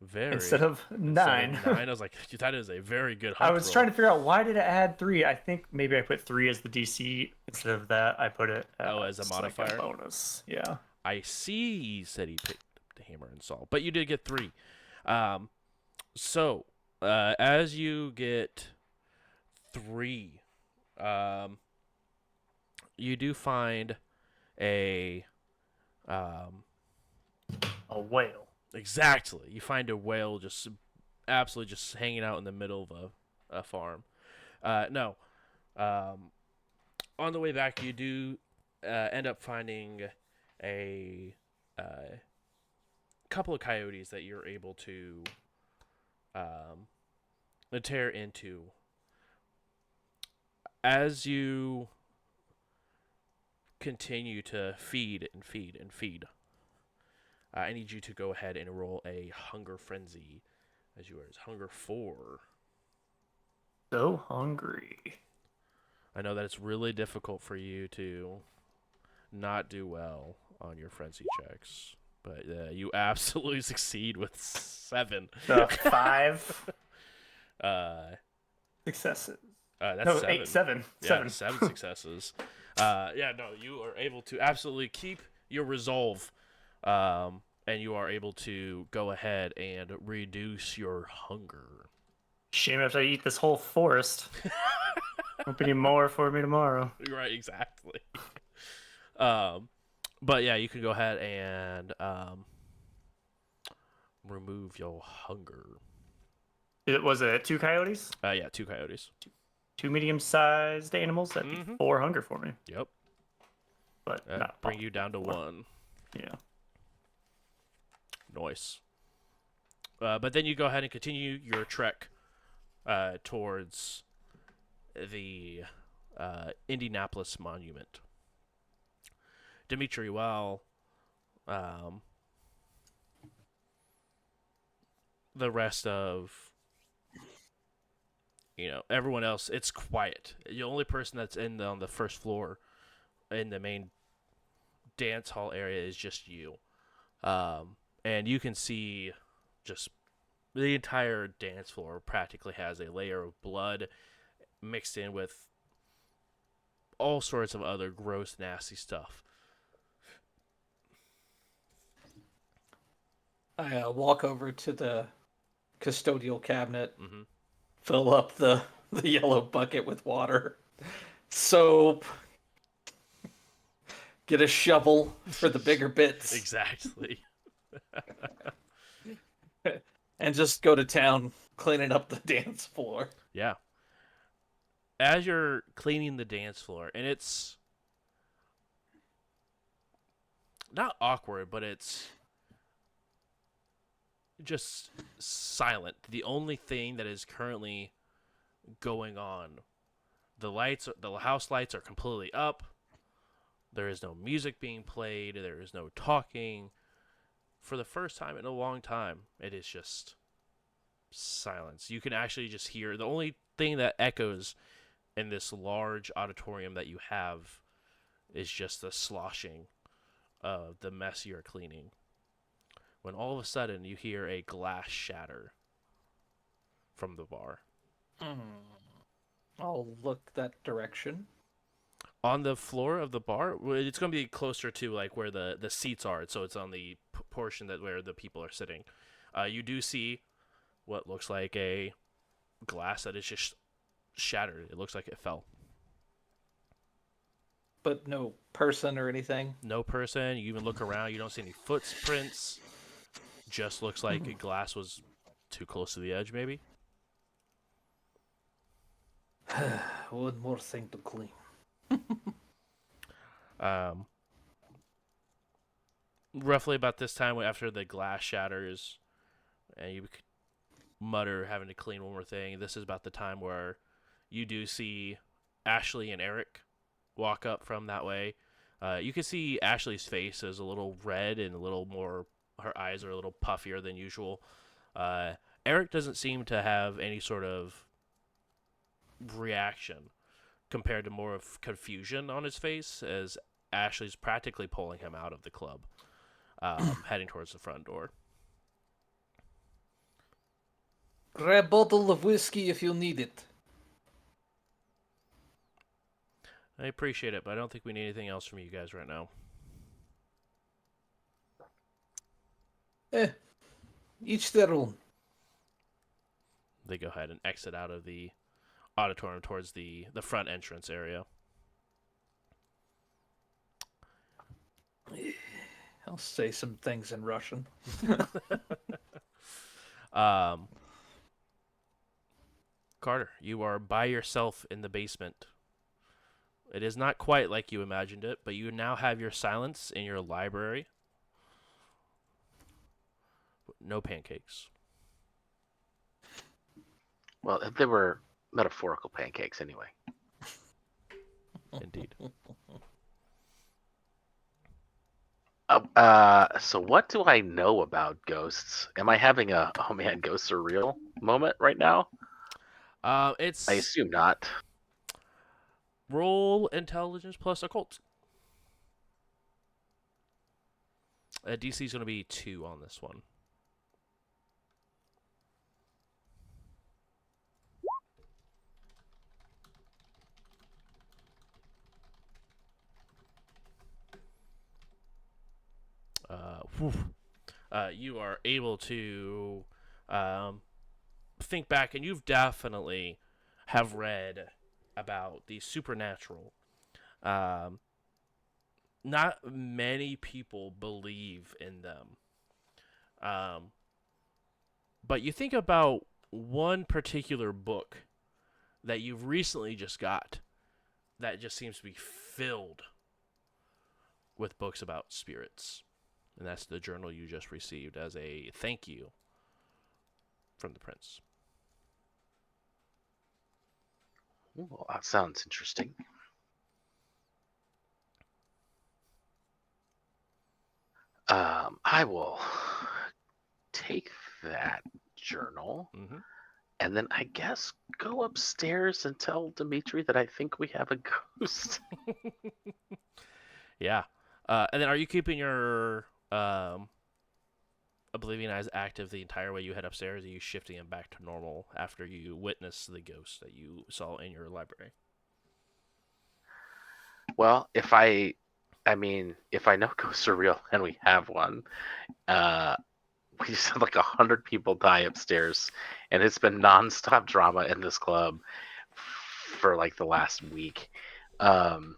Speaker 1: very
Speaker 2: instead of
Speaker 1: instead of
Speaker 2: 9.
Speaker 1: 9. I was like, that is a very good
Speaker 2: I
Speaker 1: hunt
Speaker 2: was
Speaker 1: roll.
Speaker 2: trying to figure out why did it add 3. I think maybe I put 3 as the DC instead of that. I put it
Speaker 1: As a
Speaker 2: like
Speaker 1: modifier?
Speaker 2: bonus. Yeah.
Speaker 1: I see. He said he picked up the hammer and saw, but you did get 3. So as you get 3, you do find a
Speaker 2: A whale.
Speaker 1: exactly. You find a whale just absolutely just hanging out in the middle of a farm. No, on the way back, you do end up finding a couple of coyotes that you're able to tear into. As you continue to feed and feed and feed, I need you to go ahead and roll a hunger frenzy, as you are hunger 4.
Speaker 2: So hungry.
Speaker 1: I know that it's really difficult for you to not do well on your frenzy checks, but you absolutely succeed with 7.
Speaker 2: The 5
Speaker 1: Uh,
Speaker 2: successes.
Speaker 1: that's
Speaker 2: No,
Speaker 1: 7.
Speaker 2: 8, 7.
Speaker 1: Yeah,
Speaker 2: 7.
Speaker 1: 7 successes. Yeah, no, you are able to absolutely keep your resolve, and you are able to go ahead and reduce your hunger.
Speaker 2: Shame if I eat this whole forest. Won't be any more for me tomorrow.
Speaker 1: Right, exactly. But yeah, you can go ahead and remove your hunger.
Speaker 2: Was it 2 coyotes?
Speaker 1: Yeah, 2 coyotes.
Speaker 2: 2 medium-sized animals. That'd be 4 hunger for me.
Speaker 1: Yep.
Speaker 2: But not
Speaker 1: Bring you down to
Speaker 2: 4.
Speaker 1: 1.
Speaker 2: Yeah.
Speaker 1: Nice. But then you go ahead and continue your trek towards the Indianapolis Monument. Dimitri, while the rest of everyone else, it's quiet. The only person that's on the first floor in the main dance hall area is just you. And you can see just the entire dance floor practically has a layer of blood mixed in with all sorts of other gross, nasty stuff.
Speaker 4: I walk over to the custodial cabinet,
Speaker 1: Mm-hmm.
Speaker 4: fill up the yellow bucket with water, soap, get a shovel for the bigger bits,
Speaker 1: Exactly.
Speaker 4: and just go to town cleaning up the dance floor.
Speaker 1: Yeah. As you're cleaning the dance floor, and it's not awkward, but it's just silent. The only thing that is currently going on, the house lights are completely up. There is no music being played. There is no talking. For the first time in a long time, it is just silence. You can actually just hear, the only thing that echoes in this large auditorium that you have is just the sloshing of the mess you're cleaning. When all of a sudden you hear a glass shatter from the bar.
Speaker 4: I'll look that direction.
Speaker 1: On the floor of the bar, it's going to be closer to like where the seats are, so it's on the portion that where the people are sitting. You do see what looks like a glass that is just shattered. It looks like it fell.
Speaker 4: But no person or anything.
Speaker 1: No person. You even look around. You don't see any footprints. Just looks like a glass was too close to the edge, maybe.
Speaker 4: One more thing to clean.
Speaker 1: Roughly about this time after the glass shatters and you mutter having to clean one more thing, this is about the time where you do see Ashley and Eric walk up from that way. You can see Ashley's face is a little red and a little more, her eyes are a little puffier than usual. Eric doesn't seem to have any sort of reaction compared to more of confusion on his face, as Ashley's practically pulling him out of the club, heading towards the front door.
Speaker 4: Grab a bottle of whiskey if you need it.
Speaker 1: I appreciate it, but I don't think we need anything else from you guys right now.
Speaker 4: Each their own.
Speaker 1: They go ahead and exit out of the auditorium towards the front entrance area.
Speaker 4: I'll say some things in Russian.
Speaker 1: Carter, you are by yourself in the basement. It is not quite like you imagined it, but you now have your silence in your library. No pancakes.
Speaker 3: Well, they were metaphorical pancakes anyway.
Speaker 1: Indeed.
Speaker 3: So what do I know about ghosts? Am I having a oh man, ghosts are real moment right now?
Speaker 1: It's
Speaker 3: I assume not.
Speaker 1: roll intelligence plus occult. DC is going to be 2 on this one. You are able to think back, and you've definitely have read about the supernatural. Not many people believe in them. But you think about one particular book that you've recently just got that just seems to be filled with books about spirits. And that's the journal you just received as a thank you from the prince.
Speaker 3: Well, that sounds interesting. I will take that journal
Speaker 1: Mm-hmm.
Speaker 3: and then I guess go upstairs and tell Dimitri that I think we have a ghost.
Speaker 1: Yeah. And then are you keeping your Oblivion Eyes active the entire way you head upstairs? Or are you shifting them back to normal after you witness the ghost that you saw in your library?
Speaker 3: Well, if I know ghosts are real and we have one, we just had like 100 people die upstairs, and it's been nonstop drama in this club for like the last week. And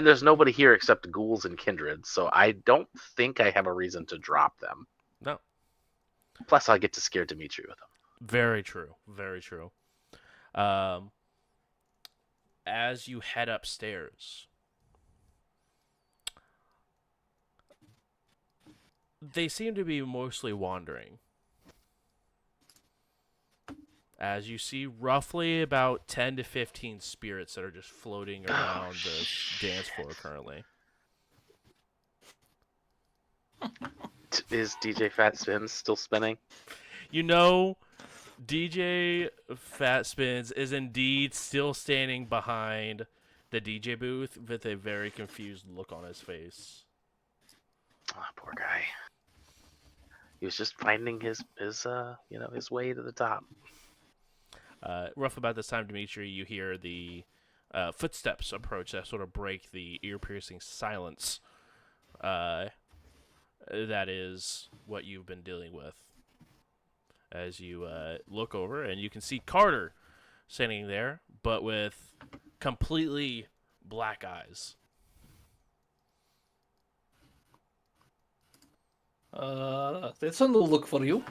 Speaker 3: there's nobody here except ghouls and kindred, so I don't think I have a reason to drop them.
Speaker 1: No.
Speaker 3: Plus, I get to scare Dimitri with them.
Speaker 1: Very true. Very true. As you head upstairs, they seem to be mostly wandering. As you see roughly about 10 to 15 spirits that are just floating around the dance floor currently.
Speaker 3: Is DJ Fat Spins still spinning?
Speaker 1: You know, DJ Fat Spins is indeed still standing behind the DJ booth with a very confused look on his face.
Speaker 3: Oh, poor guy. He was just finding his way to the top.
Speaker 1: Rough about this time, Dimitri, you hear the footsteps approach that sort of break the ear-piercing silence. That is what you've been dealing with. As you look over, and you can see Carter standing there, but with completely black eyes.
Speaker 4: That's a new look for you.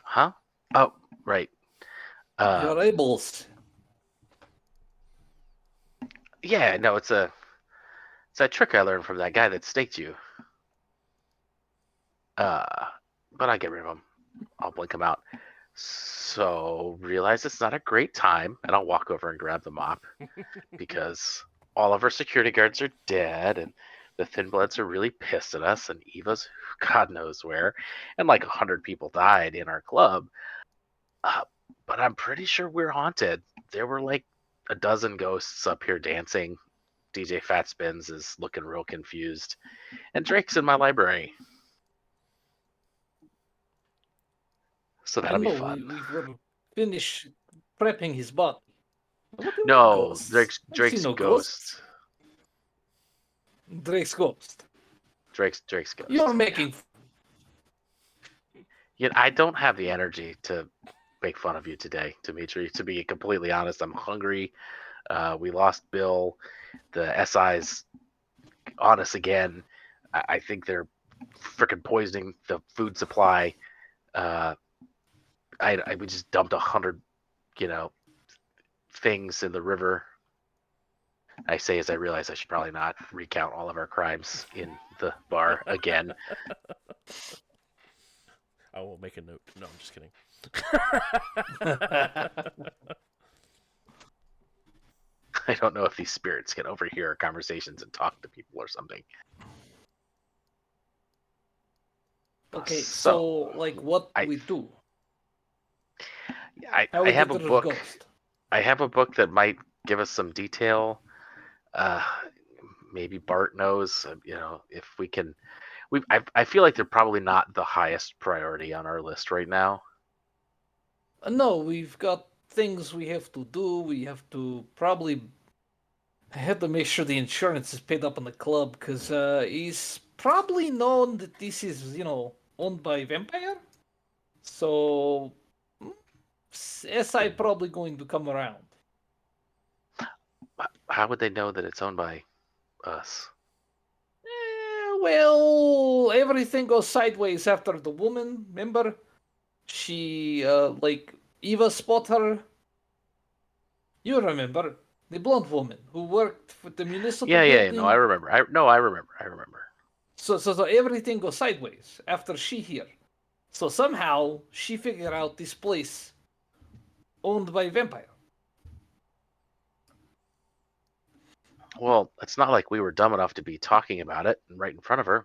Speaker 3: Huh? Oh, right.
Speaker 4: Your eyeballs.
Speaker 3: Yeah, no, it's a trick I learned from that guy that staked you. But I get rid of him. I'll blink him out. So realize it's not a great time, and I'll walk over and grab the mop because all of our security guards are dead, and the Thin Bloods are really pissed at us, and Eva's God knows where, and like 100 people died in our club. But I'm pretty sure we're haunted. There were like a dozen ghosts up here dancing DJ Fatspins is looking real confused, and Drake's in my library. So
Speaker 4: I
Speaker 3: that'll be
Speaker 4: know
Speaker 3: fun.
Speaker 4: we were finished prepping his body. What do you mean
Speaker 3: No,
Speaker 4: ghosts? I see
Speaker 3: Drake's
Speaker 4: no
Speaker 3: ghost.
Speaker 4: ghosts. Drake's ghost.
Speaker 3: Drake's
Speaker 4: You're
Speaker 3: ghost.
Speaker 4: making.
Speaker 3: Yeah, I don't have the energy to make fun of you today, Dimitri. To be completely honest, I'm hungry. We lost Bill. The SI's on us again. I think they're freaking poisoning the food supply. Uh, we just dumped 100, you know, things in the river. I say as I realize I should probably not recount all of our crimes in the bar again.
Speaker 1: I will make a note. No, I'm just kidding.
Speaker 3: I don't know if these spirits can overhear our conversations and talk to people or something.
Speaker 4: Okay,
Speaker 3: So,
Speaker 4: so like what
Speaker 3: I-
Speaker 4: we do?
Speaker 3: I
Speaker 4: How we
Speaker 3: have a
Speaker 4: get rid of
Speaker 3: book.
Speaker 4: ghost?
Speaker 3: I have a book that might give us some detail. Uh, maybe Bart knows. If we can. I feel like they're probably not the highest priority on our list right now.
Speaker 4: No, we've got things we have to do. We have to probably. I have to make sure the insurance is paid up on the club because he's probably known that this is, owned by Vampire. So, SI probably going to come around.
Speaker 3: How would they know that it's owned by us?
Speaker 4: Well, everything goes sideways after the woman. Remember, she Eva spot her. You remember the blonde woman who worked for the municipal
Speaker 3: Yeah.
Speaker 4: building.
Speaker 3: No, I remember. I remember.
Speaker 4: So everything goes sideways after she here. So somehow she figured out this place owned by Vampire.
Speaker 3: Well, it's not like we were dumb enough to be talking about it right in front of her.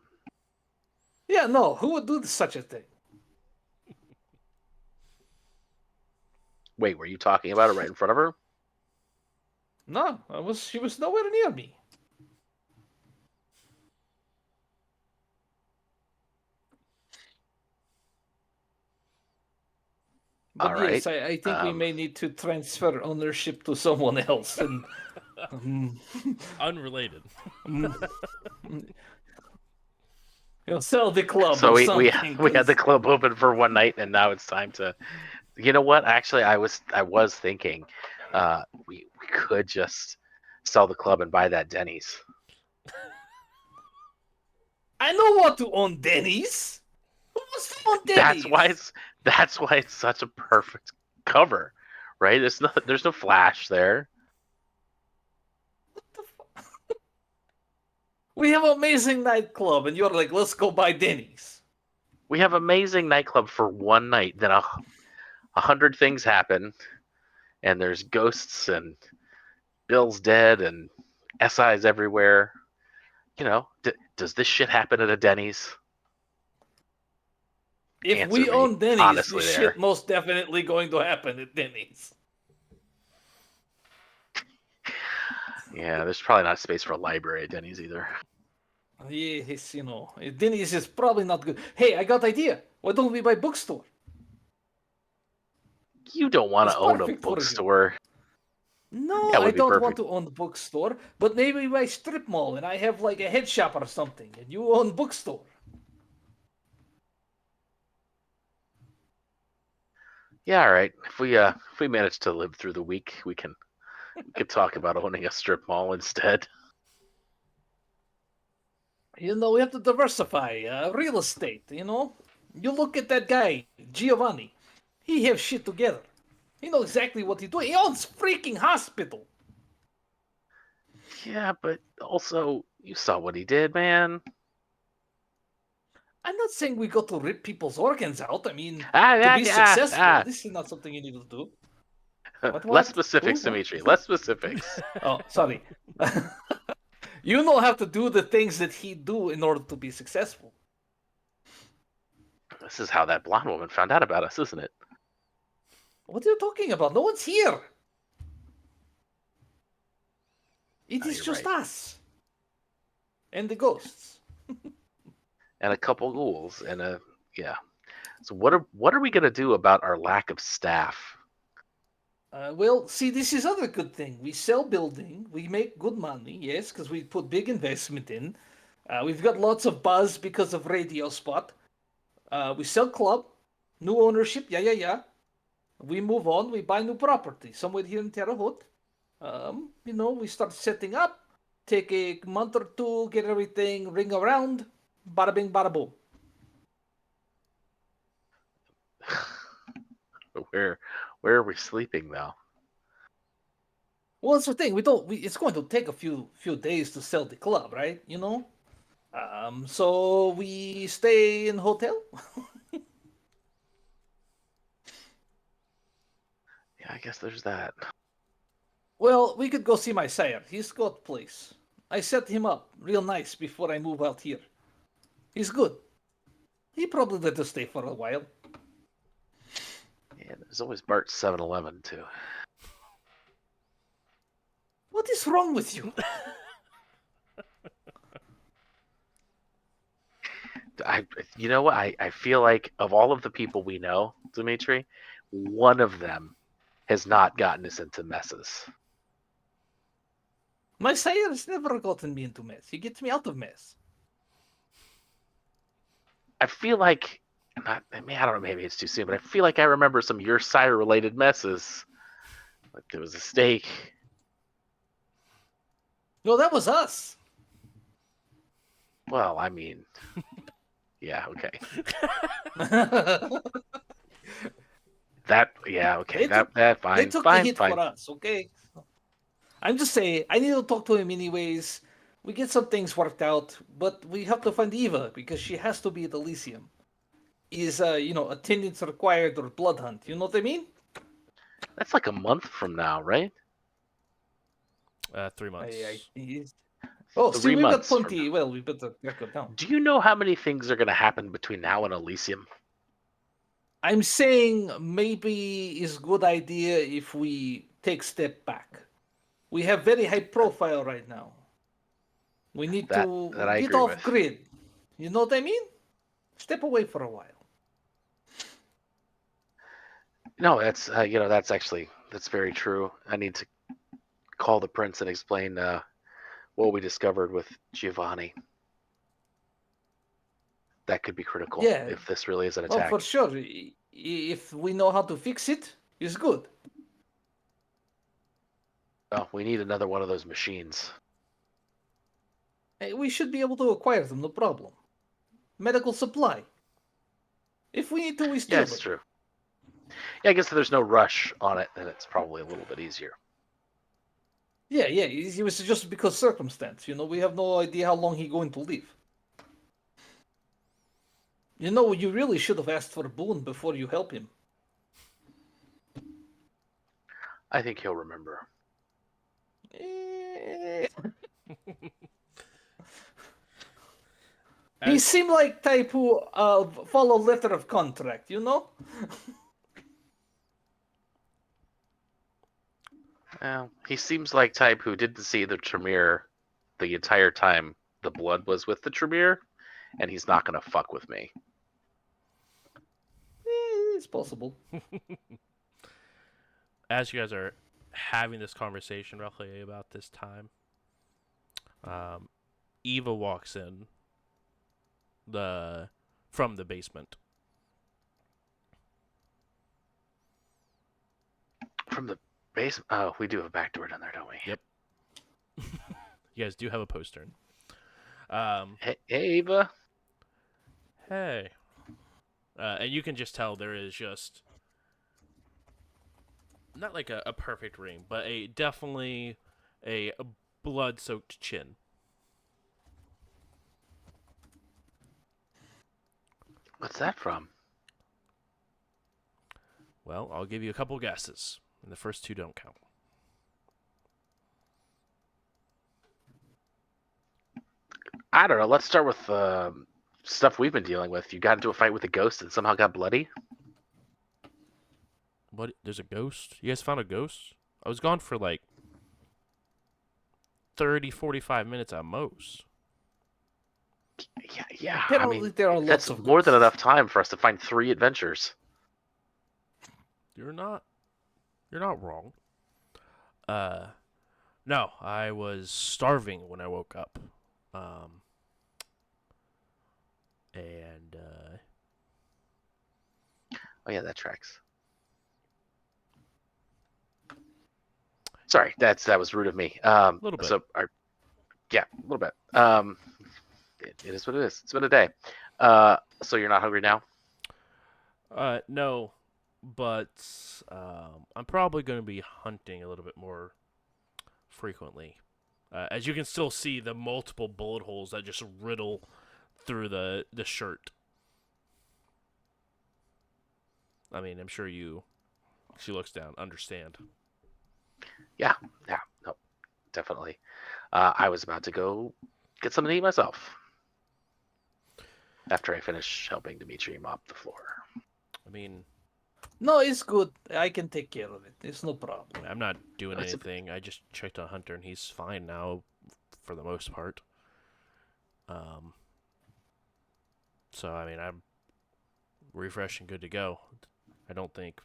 Speaker 4: Yeah, no, who would do such a thing?
Speaker 3: Wait, were you talking about it right in front of her?
Speaker 4: No, she was nowhere near me. But
Speaker 3: All
Speaker 4: yes,
Speaker 3: right.
Speaker 4: I think we may need to transfer ownership to someone else and
Speaker 1: Unrelated.
Speaker 4: sell the club
Speaker 3: So
Speaker 4: or
Speaker 3: we
Speaker 4: something.
Speaker 3: we had the club open for one night, and now it's time to. You know what? Actually, I was thinking, we could just sell the club and buy that Denny's.
Speaker 4: I know what to own Denny's. Who wants to own Denny's?
Speaker 3: That's why it's such a perfect cover, right? There's no flash there.
Speaker 4: What the fuck? We have amazing nightclub, and you're like, let's go buy Denny's.
Speaker 3: We have amazing nightclub for one night. Then 100 things happen, and there's ghosts and Bill's dead and SI's everywhere. Does this shit happen at a Denny's?
Speaker 4: If
Speaker 3: Answer
Speaker 4: we
Speaker 3: me
Speaker 4: own Denny's,
Speaker 3: honestly
Speaker 4: this
Speaker 3: there.
Speaker 4: shit most definitely going to happen at Denny's.
Speaker 3: Yeah, there's probably not space for a library at Denny's either.
Speaker 4: Yes, Denny's is probably not good. Hey, I got idea. Why don't we buy bookstore?
Speaker 3: You don't want
Speaker 4: It's
Speaker 3: to own a
Speaker 4: perfect for you.
Speaker 3: bookstore.
Speaker 4: No,
Speaker 3: That
Speaker 4: I
Speaker 3: would be
Speaker 4: don't want
Speaker 3: perfect.
Speaker 4: to own the bookstore, but maybe buy strip mall and I have like a head shop or something, and you own bookstore.
Speaker 3: Yeah, all right. If we manage to live through the week, we could talk about owning a strip mall instead.
Speaker 4: We have to diversify real estate. You look at that guy Giovanni. He have shit together. He knows exactly what he's doing. He owns freaking hospital.
Speaker 3: Yeah, but also you saw what he did, man.
Speaker 4: I'm not saying we got to rip people's organs out. I mean,
Speaker 3: Ah,
Speaker 4: to
Speaker 3: ah,
Speaker 4: be
Speaker 3: ah,
Speaker 4: successful,
Speaker 3: ah.
Speaker 4: this is not something you need to do.
Speaker 3: Less
Speaker 4: What?
Speaker 3: specifics,
Speaker 4: Who? What?
Speaker 3: Dimitri. Less specifics.
Speaker 4: Oh, sorry. You know how to do the things that he do in order to be successful.
Speaker 3: This is how that blonde woman found out about us, isn't it?
Speaker 4: What are you talking about? No one's here. It
Speaker 3: Oh,
Speaker 4: is
Speaker 3: you're
Speaker 4: just
Speaker 3: right.
Speaker 4: us and the ghosts.
Speaker 3: And a couple ghouls and a yeah. So what are we gonna do about our lack of staff?
Speaker 4: Well, see, this is other good thing. We sell building, we make good money, yes, because we put big investment in. We've got lots of buzz because of radio spot. We sell club, new ownership, yeah. We move on, we buy new property somewhere here in Terre Haute. We start setting up, take a month or two, get everything ring around, bada bing, bada boom.
Speaker 3: Where where are we sleeping though?
Speaker 4: Well, that's the thing. We don't. It's going to take a few days to sell the club, right? So we stay in hotel.
Speaker 3: Yeah, I guess there's that.
Speaker 4: Well, we could go see my sire. He's got place. I set him up real nice before I move out here. He's good. He probably let us stay for a while.
Speaker 3: Yeah, there's always Bart's 7-Eleven too.
Speaker 4: What is wrong with you?
Speaker 3: I you know what? I feel like of all of the people we know, Dimitri, one of them has not gotten us into messes.
Speaker 4: My sire has never gotten me into mess. He gets me out of mess.
Speaker 3: I feel like not I mean, I don't know, maybe it's too soon, but I feel like I remember some your sire related messes. Like there was a steak.
Speaker 4: No, that was us.
Speaker 3: Well, I mean yeah, okay. That yeah, okay.
Speaker 4: They took
Speaker 3: That
Speaker 4: they
Speaker 3: fine.
Speaker 4: took the
Speaker 3: Fine,
Speaker 4: hit
Speaker 3: fine.
Speaker 4: for us, okay? I'm just saying, I need to talk to him anyways. We get some things worked out, but we have to find Eva because she has to be at Elysium. Is attendance required or blood hunt? You know what I mean?
Speaker 3: That's like a month from now, right?
Speaker 1: 3 months.
Speaker 4: Oh, see,
Speaker 3: Three
Speaker 4: we've got
Speaker 3: months from
Speaker 4: plenty.
Speaker 3: now.
Speaker 4: Well, we better record down.
Speaker 3: Do you know how many things are going to happen between now and Elysium?
Speaker 4: I'm saying maybe it's good idea if we take step back. We have very high profile right now. We need
Speaker 3: That
Speaker 4: to
Speaker 3: I
Speaker 4: get
Speaker 3: agree
Speaker 4: off
Speaker 3: with.
Speaker 4: grid. You know what I mean? Step away for a while.
Speaker 3: No, that's very true. I need to call the prince and explain what we discovered with Giovanni. That could be critical
Speaker 4: Yeah,
Speaker 3: if this really is an
Speaker 4: well, for
Speaker 3: attack.
Speaker 4: sure. If we know how to fix it, it's good.
Speaker 3: Oh, we need another one of those machines.
Speaker 4: We should be able to acquire them, no problem. Medical supply. If we need to, we
Speaker 3: Yeah,
Speaker 4: steal
Speaker 3: it's
Speaker 4: them.
Speaker 3: true. Yeah, I guess if there's no rush on it, then it's probably a little bit easier.
Speaker 4: Yeah, it was just because circumstance. We have no idea how long he's going to live. You really should have asked for a boon before you help him.
Speaker 3: I think he'll remember.
Speaker 4: Eh, He
Speaker 1: As-
Speaker 4: seemed like type who follow letter of contract,
Speaker 3: Well, he seems like type who didn't see the Tremere the entire time the blood was with the Tremere, and he's not gonna fuck with me.
Speaker 4: It's possible.
Speaker 1: as you guys are having this conversation roughly about this time, Eva walks in from the basement.
Speaker 3: From the base, oh, we do have a back door down there, don't we?
Speaker 1: Yep. You guys do have a postern.
Speaker 3: Hey, Ava.
Speaker 1: Hey. And you can just tell there is just not like a perfect ring, but definitely a blood-soaked chin.
Speaker 3: What's that from?
Speaker 1: Well, I'll give you a couple guesses, and the first two don't count.
Speaker 3: I don't know. Let's start with stuff we've been dealing with. You got into a fight with a ghost and somehow got bloody.
Speaker 1: What? There's a ghost? You guys found a ghost? I was gone for like 30, 45 minutes at most.
Speaker 3: Yeah. I
Speaker 4: Apparently,
Speaker 3: mean,
Speaker 4: there are
Speaker 3: that's
Speaker 4: lots of
Speaker 3: more than
Speaker 4: ghosts.
Speaker 3: enough time for us to find 3 adventures.
Speaker 1: You're not wrong. No, I was starving when I woke up. And
Speaker 3: Oh yeah, that tracks. Sorry, that was rude of me.
Speaker 1: Little bit.
Speaker 3: So, yeah, a little bit. It is what it is. It's been a day. So you're not hungry now?
Speaker 1: no, but I'm probably going to be hunting a little bit more frequently. As you can still see the multiple bullet holes that just riddle through the shirt. I mean, I'm sure she looks down, understand.
Speaker 3: Yeah, no, definitely. I was about to go get something to eat myself after I finish helping Dimitri mop the floor.
Speaker 1: I mean,
Speaker 4: No, it's good. I can take care of it. It's no problem.
Speaker 1: I'm not doing
Speaker 3: That's a-
Speaker 1: anything. I just checked on Hunter, and he's fine now, for the most part. So I mean, I'm refreshed and good to go. I don't think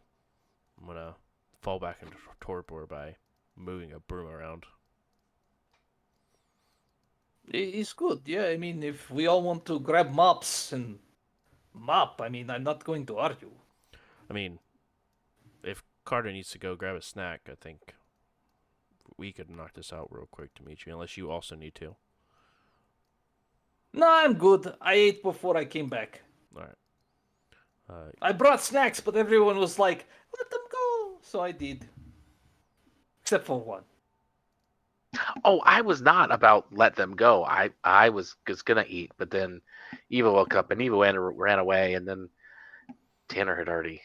Speaker 1: I'm gonna fall back into torpor by moving a broom around.
Speaker 4: It's good. Yeah, I mean, if we all want to grab mops and mop, I mean, I'm not going to argue.
Speaker 1: I mean, if Carter needs to go grab a snack, I think we could knock this out real quick, Dimitri, unless you also need to.
Speaker 4: No, I'm good. I ate before I came back.
Speaker 1: All right.
Speaker 4: I brought snacks, but everyone was like, let them go. So I did. Except for one.
Speaker 3: Oh, I was not about let them go. I was gonna eat, but then Eva woke up and Eva ran away, and then Tanner had already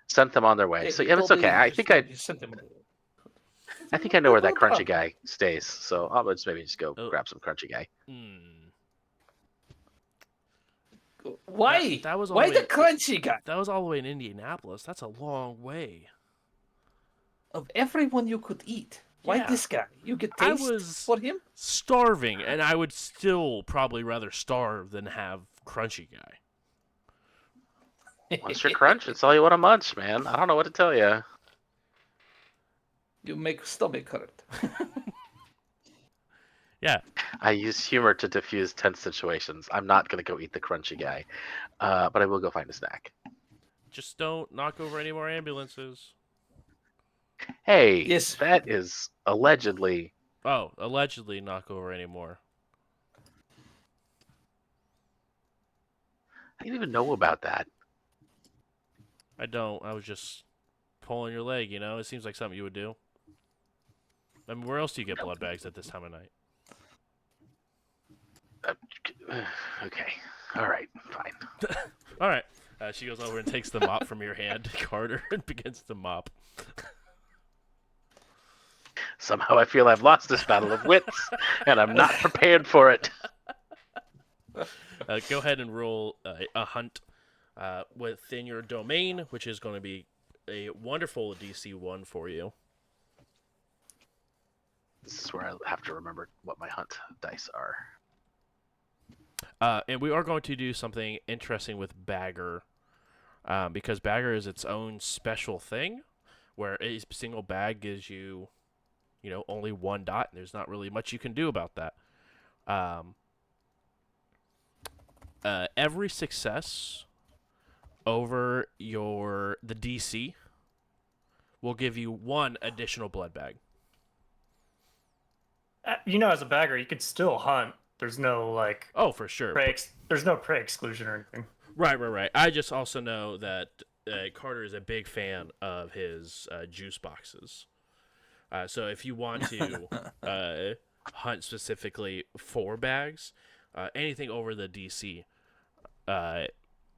Speaker 3: sent them on their way.
Speaker 4: Yeah,
Speaker 3: So
Speaker 4: he
Speaker 3: yeah, it's
Speaker 4: told
Speaker 3: okay.
Speaker 4: me
Speaker 3: I think I
Speaker 4: you sent them.
Speaker 3: know where that crunchy guy stays. So I'll just go
Speaker 1: Oh.
Speaker 3: grab some crunchy guy.
Speaker 4: Why?
Speaker 1: That was all
Speaker 4: Why
Speaker 1: the way-
Speaker 4: the crunchy guy?
Speaker 1: That was all the way in Indianapolis. That's a long way.
Speaker 4: Of everyone you could eat, why
Speaker 1: Yeah.
Speaker 4: this guy? You get
Speaker 1: I
Speaker 4: taste
Speaker 1: was
Speaker 4: for him?
Speaker 1: starving, and I would still probably rather starve than have Crunchy Guy.
Speaker 3: Once you're crunch, it's all you want to munch, man. I don't know what to tell you.
Speaker 4: You make stomach hurt.
Speaker 1: Yeah,
Speaker 3: I use humor to diffuse tense situations. I'm not gonna go eat the crunchy guy, but I will go find a snack.
Speaker 1: just don't knock over any more ambulances.
Speaker 3: Hey,
Speaker 4: Yes.
Speaker 3: that is allegedly.
Speaker 1: Oh, allegedly knock over any more.
Speaker 3: I didn't even know about that.
Speaker 1: I don't. I was just pulling your leg, you know? It seems like something you would do. I mean, where else do you get blood bags at this time of night?
Speaker 3: Okay, all right, fine.
Speaker 1: All right. She goes over and takes the mop from your hand, Carter, and begins to mop.
Speaker 3: Somehow I feel I've lost this battle of wits, and I'm not prepared for it.
Speaker 1: Go ahead and roll a hunt within your domain, which is going to be a wonderful DC 1 for you.
Speaker 3: This is where I have to remember what my hunt dice are.
Speaker 1: And we are going to do something interesting with Bagger, because Bagger is its own special thing, where a single bag gives you, only one dot, and there's not really much you can do about that. Every success over the DC will give you one additional blood bag.
Speaker 2: As a bagger, you could still hunt. There's no
Speaker 1: Oh, for sure.
Speaker 2: there's no prey exclusion or anything.
Speaker 1: Right. I just also know that Carter is a big fan of his juice boxes. So if you want to hunt specifically 4 bags, anything over the DC,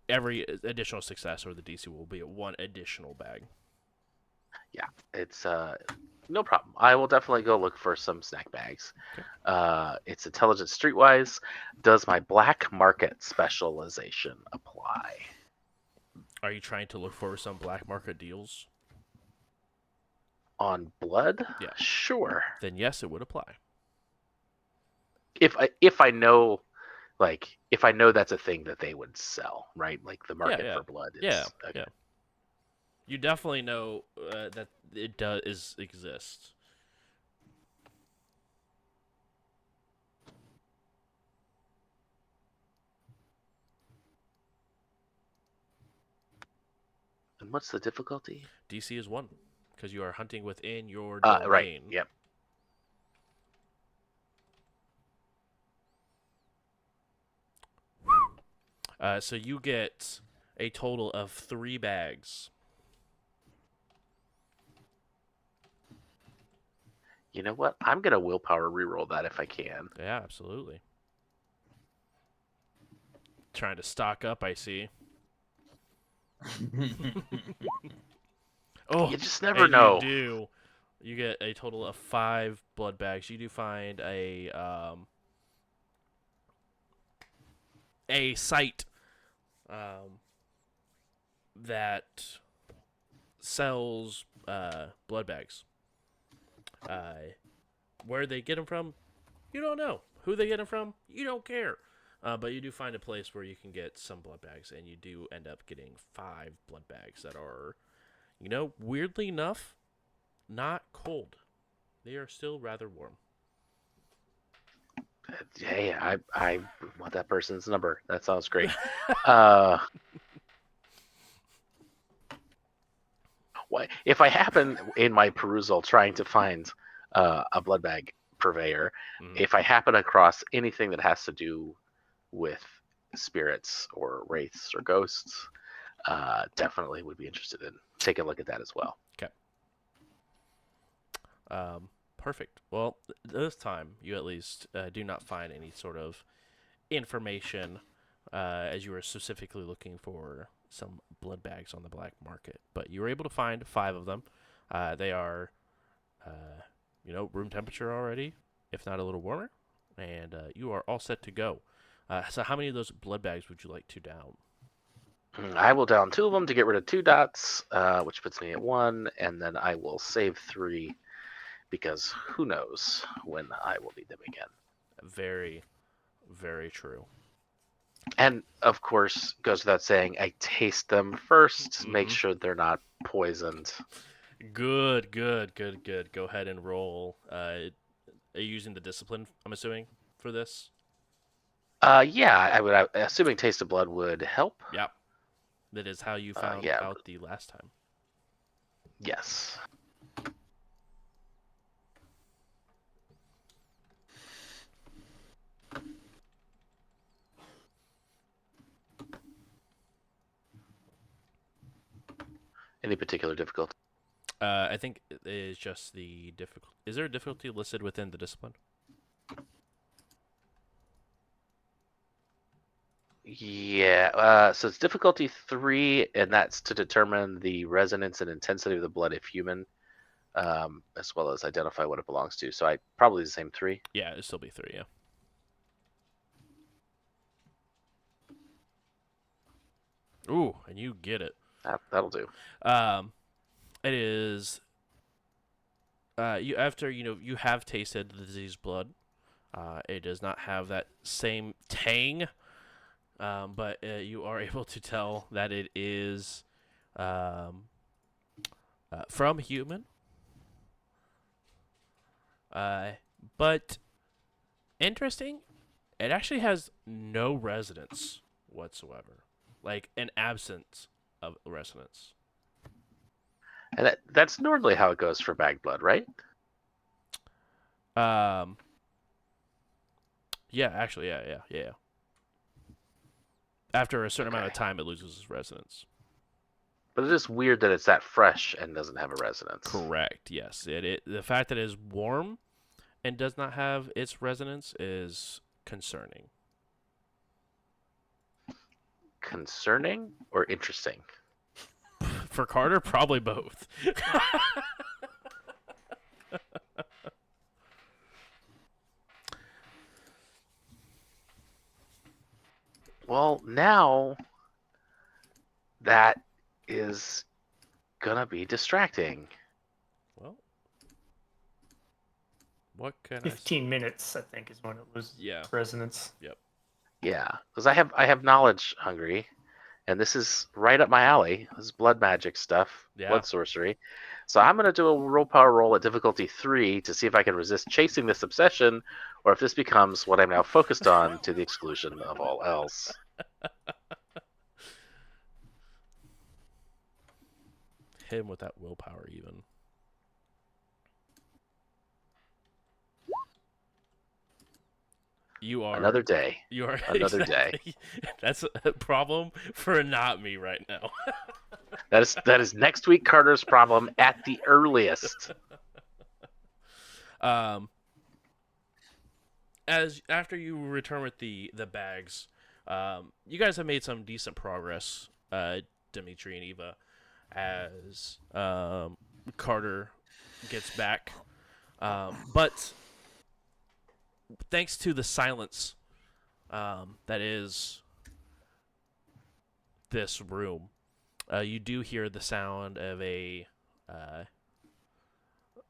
Speaker 1: every additional success over the DC will be 1 additional bag.
Speaker 3: Yeah, it's no problem. I will definitely go look for some snack bags.
Speaker 1: Okay.
Speaker 3: It's intelligent streetwise. Does my black market specialization apply?
Speaker 1: Are you trying to look for some black market deals?
Speaker 3: On blood?
Speaker 1: Yeah.
Speaker 3: Sure.
Speaker 1: Then yes, it would apply.
Speaker 3: if I know, like, if I know that's a thing that they would sell, right? Like the
Speaker 1: Yeah,
Speaker 3: market
Speaker 1: yeah,
Speaker 3: for blood.
Speaker 1: yeah,
Speaker 3: It's okay.
Speaker 1: yeah. You definitely know that it does exist.
Speaker 3: And what's the difficulty?
Speaker 1: DC is 1 because you are hunting within your
Speaker 3: Right.
Speaker 1: domain.
Speaker 3: Yep.
Speaker 1: So you get a total of 3 bags.
Speaker 3: You know what? I'm gonna willpower reroll that if I can.
Speaker 1: Yeah, absolutely. Trying to stock up, I see. Oh,
Speaker 3: You just never
Speaker 1: and you
Speaker 3: know.
Speaker 1: do. You get a total of 5 blood bags. You do find a site that sells blood bags. Where they get them from, you don't know. Who they get them from, you don't care. But you do find a place where you can get some blood bags, and you do end up getting 5 blood bags that are, weirdly enough, not cold. They are still rather warm.
Speaker 3: Hey, I want that person's number. That sounds great. uh, if I happen in my perusal trying to find a blood bag purveyor, if I happen across anything that has to do with spirits or wraiths or ghosts, definitely would be interested in taking a look at that as well.
Speaker 1: Okay. Perfect. Well, this time you at least do not find any sort of information as you were specifically looking for some blood bags on the black market. But you were able to find 5 of them. They are, room temperature already, if not a little warmer, and you are all set to go. So how many of those blood bags would you like to down?
Speaker 3: I will down 2 of them to get rid of 2 dots, which puts me at 1, and then I will save 3 because who knows when I will need them again.
Speaker 1: Very, very true.
Speaker 3: And of course, goes without saying, I taste them first, make sure they're not poisoned.
Speaker 1: Good. Go ahead and roll. Are you using the discipline, I'm assuming, for this?
Speaker 3: Yeah, I would. Assuming taste of blood would help.
Speaker 1: Yeah. That is how you found
Speaker 3: Yeah.
Speaker 1: out the last time.
Speaker 3: Yes. Any particular difficulty?
Speaker 1: I think it is just the difficult. Is there a difficulty listed within the discipline?
Speaker 3: Yeah. So it's difficulty 3, and that's to determine the resonance and intensity of the blood if human, as well as identify what it belongs to. So I probably the same 3.
Speaker 1: Yeah, it'd still be 3. Yeah. Ooh, and you get it.
Speaker 3: That'll do.
Speaker 1: It is. You after you have tasted the diseased blood. It does not have that same tang, but you are able to tell that it is from human. But interesting, it actually has no resonance whatsoever, like an absence of resonance.
Speaker 3: And that's normally how it goes for bag blood, right?
Speaker 1: Yeah, actually, yeah. After a certain amount of time, it loses its resonance.
Speaker 3: But it is weird that it's that fresh and doesn't have a resonance.
Speaker 1: Correct. Yes. The fact that it is warm and does not have its resonance is concerning.
Speaker 3: Concerning or interesting?
Speaker 1: For Carter, probably both.
Speaker 3: Well, now that is gonna be distracting.
Speaker 1: Well, What can
Speaker 2: 15 minutes, I think, is when it loses
Speaker 1: Yeah.
Speaker 2: resonance.
Speaker 3: Yeah, because I have knowledge hungry, and this is right up my alley. This is blood magic stuff,
Speaker 1: Yeah.
Speaker 3: blood sorcery. So I'm gonna do a willpower roll at difficulty 3 to see if I can resist chasing this obsession, or if this becomes what I'm now focused on to the exclusion of all else.
Speaker 1: Him with that willpower even. You are
Speaker 3: Another day.
Speaker 1: You are
Speaker 3: Another day.
Speaker 1: exactly- That's a problem for not me right now.
Speaker 3: That is next week Carter's problem at the earliest.
Speaker 1: As after you return with the bags, you guys have made some decent progress, Dimitri and Eva, as Carter gets back. But thanks to the silence that is this room, you do hear the sound of a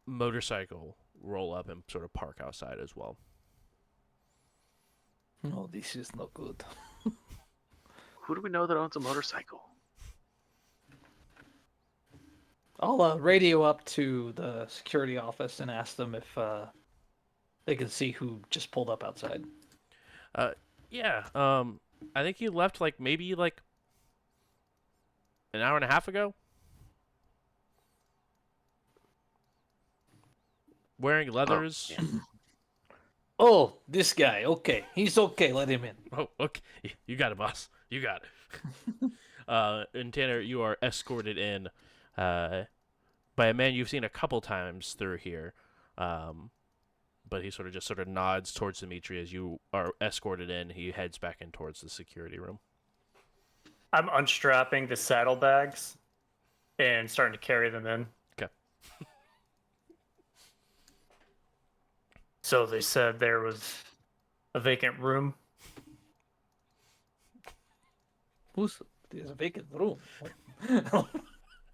Speaker 1: motorcycle roll up and sort of park outside as well.
Speaker 4: No, this is not good.
Speaker 3: Who do we know that owns a motorcycle?
Speaker 4: I'll radio up to the security office and ask them if they can see who just pulled up outside.
Speaker 1: Yeah. I think he left maybe an hour and a half ago. Wearing leathers.
Speaker 3: Oh, yeah.
Speaker 4: Oh, this guy. Okay, he's okay. Let him in.
Speaker 1: Oh, okay. You got it, boss. You got it. And Tanner, you are escorted in by a man you've seen a couple times through here. But he sort of nods towards Dimitri as you are escorted in. He heads back in towards the security room.
Speaker 2: I'm unstrapping the saddlebags and starting to carry them in.
Speaker 1: Okay.
Speaker 2: So they said there was a vacant room.
Speaker 4: There's a vacant room.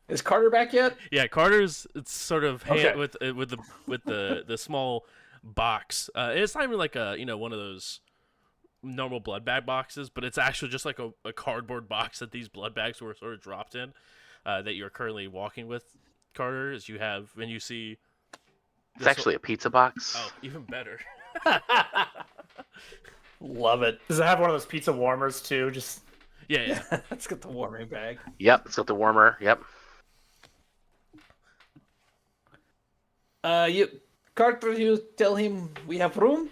Speaker 4: Is Carter back yet?
Speaker 1: Yeah, Carter's it's sort of
Speaker 4: Okay.
Speaker 1: with the small box. It's not even like one of those normal blood bag boxes, but it's actually just like a cardboard box that these blood bags were sort of dropped in. That you're currently walking with, Carter, as you have when you see.
Speaker 3: It's actually a pizza box.
Speaker 1: Oh, even better.
Speaker 4: Love it.
Speaker 2: Does it have one of those pizza warmers too? Just
Speaker 1: Yeah.
Speaker 4: Let's get the warming bag.
Speaker 3: Yep, it's got the warmer. Yep.
Speaker 4: Carter, you tell him we have room?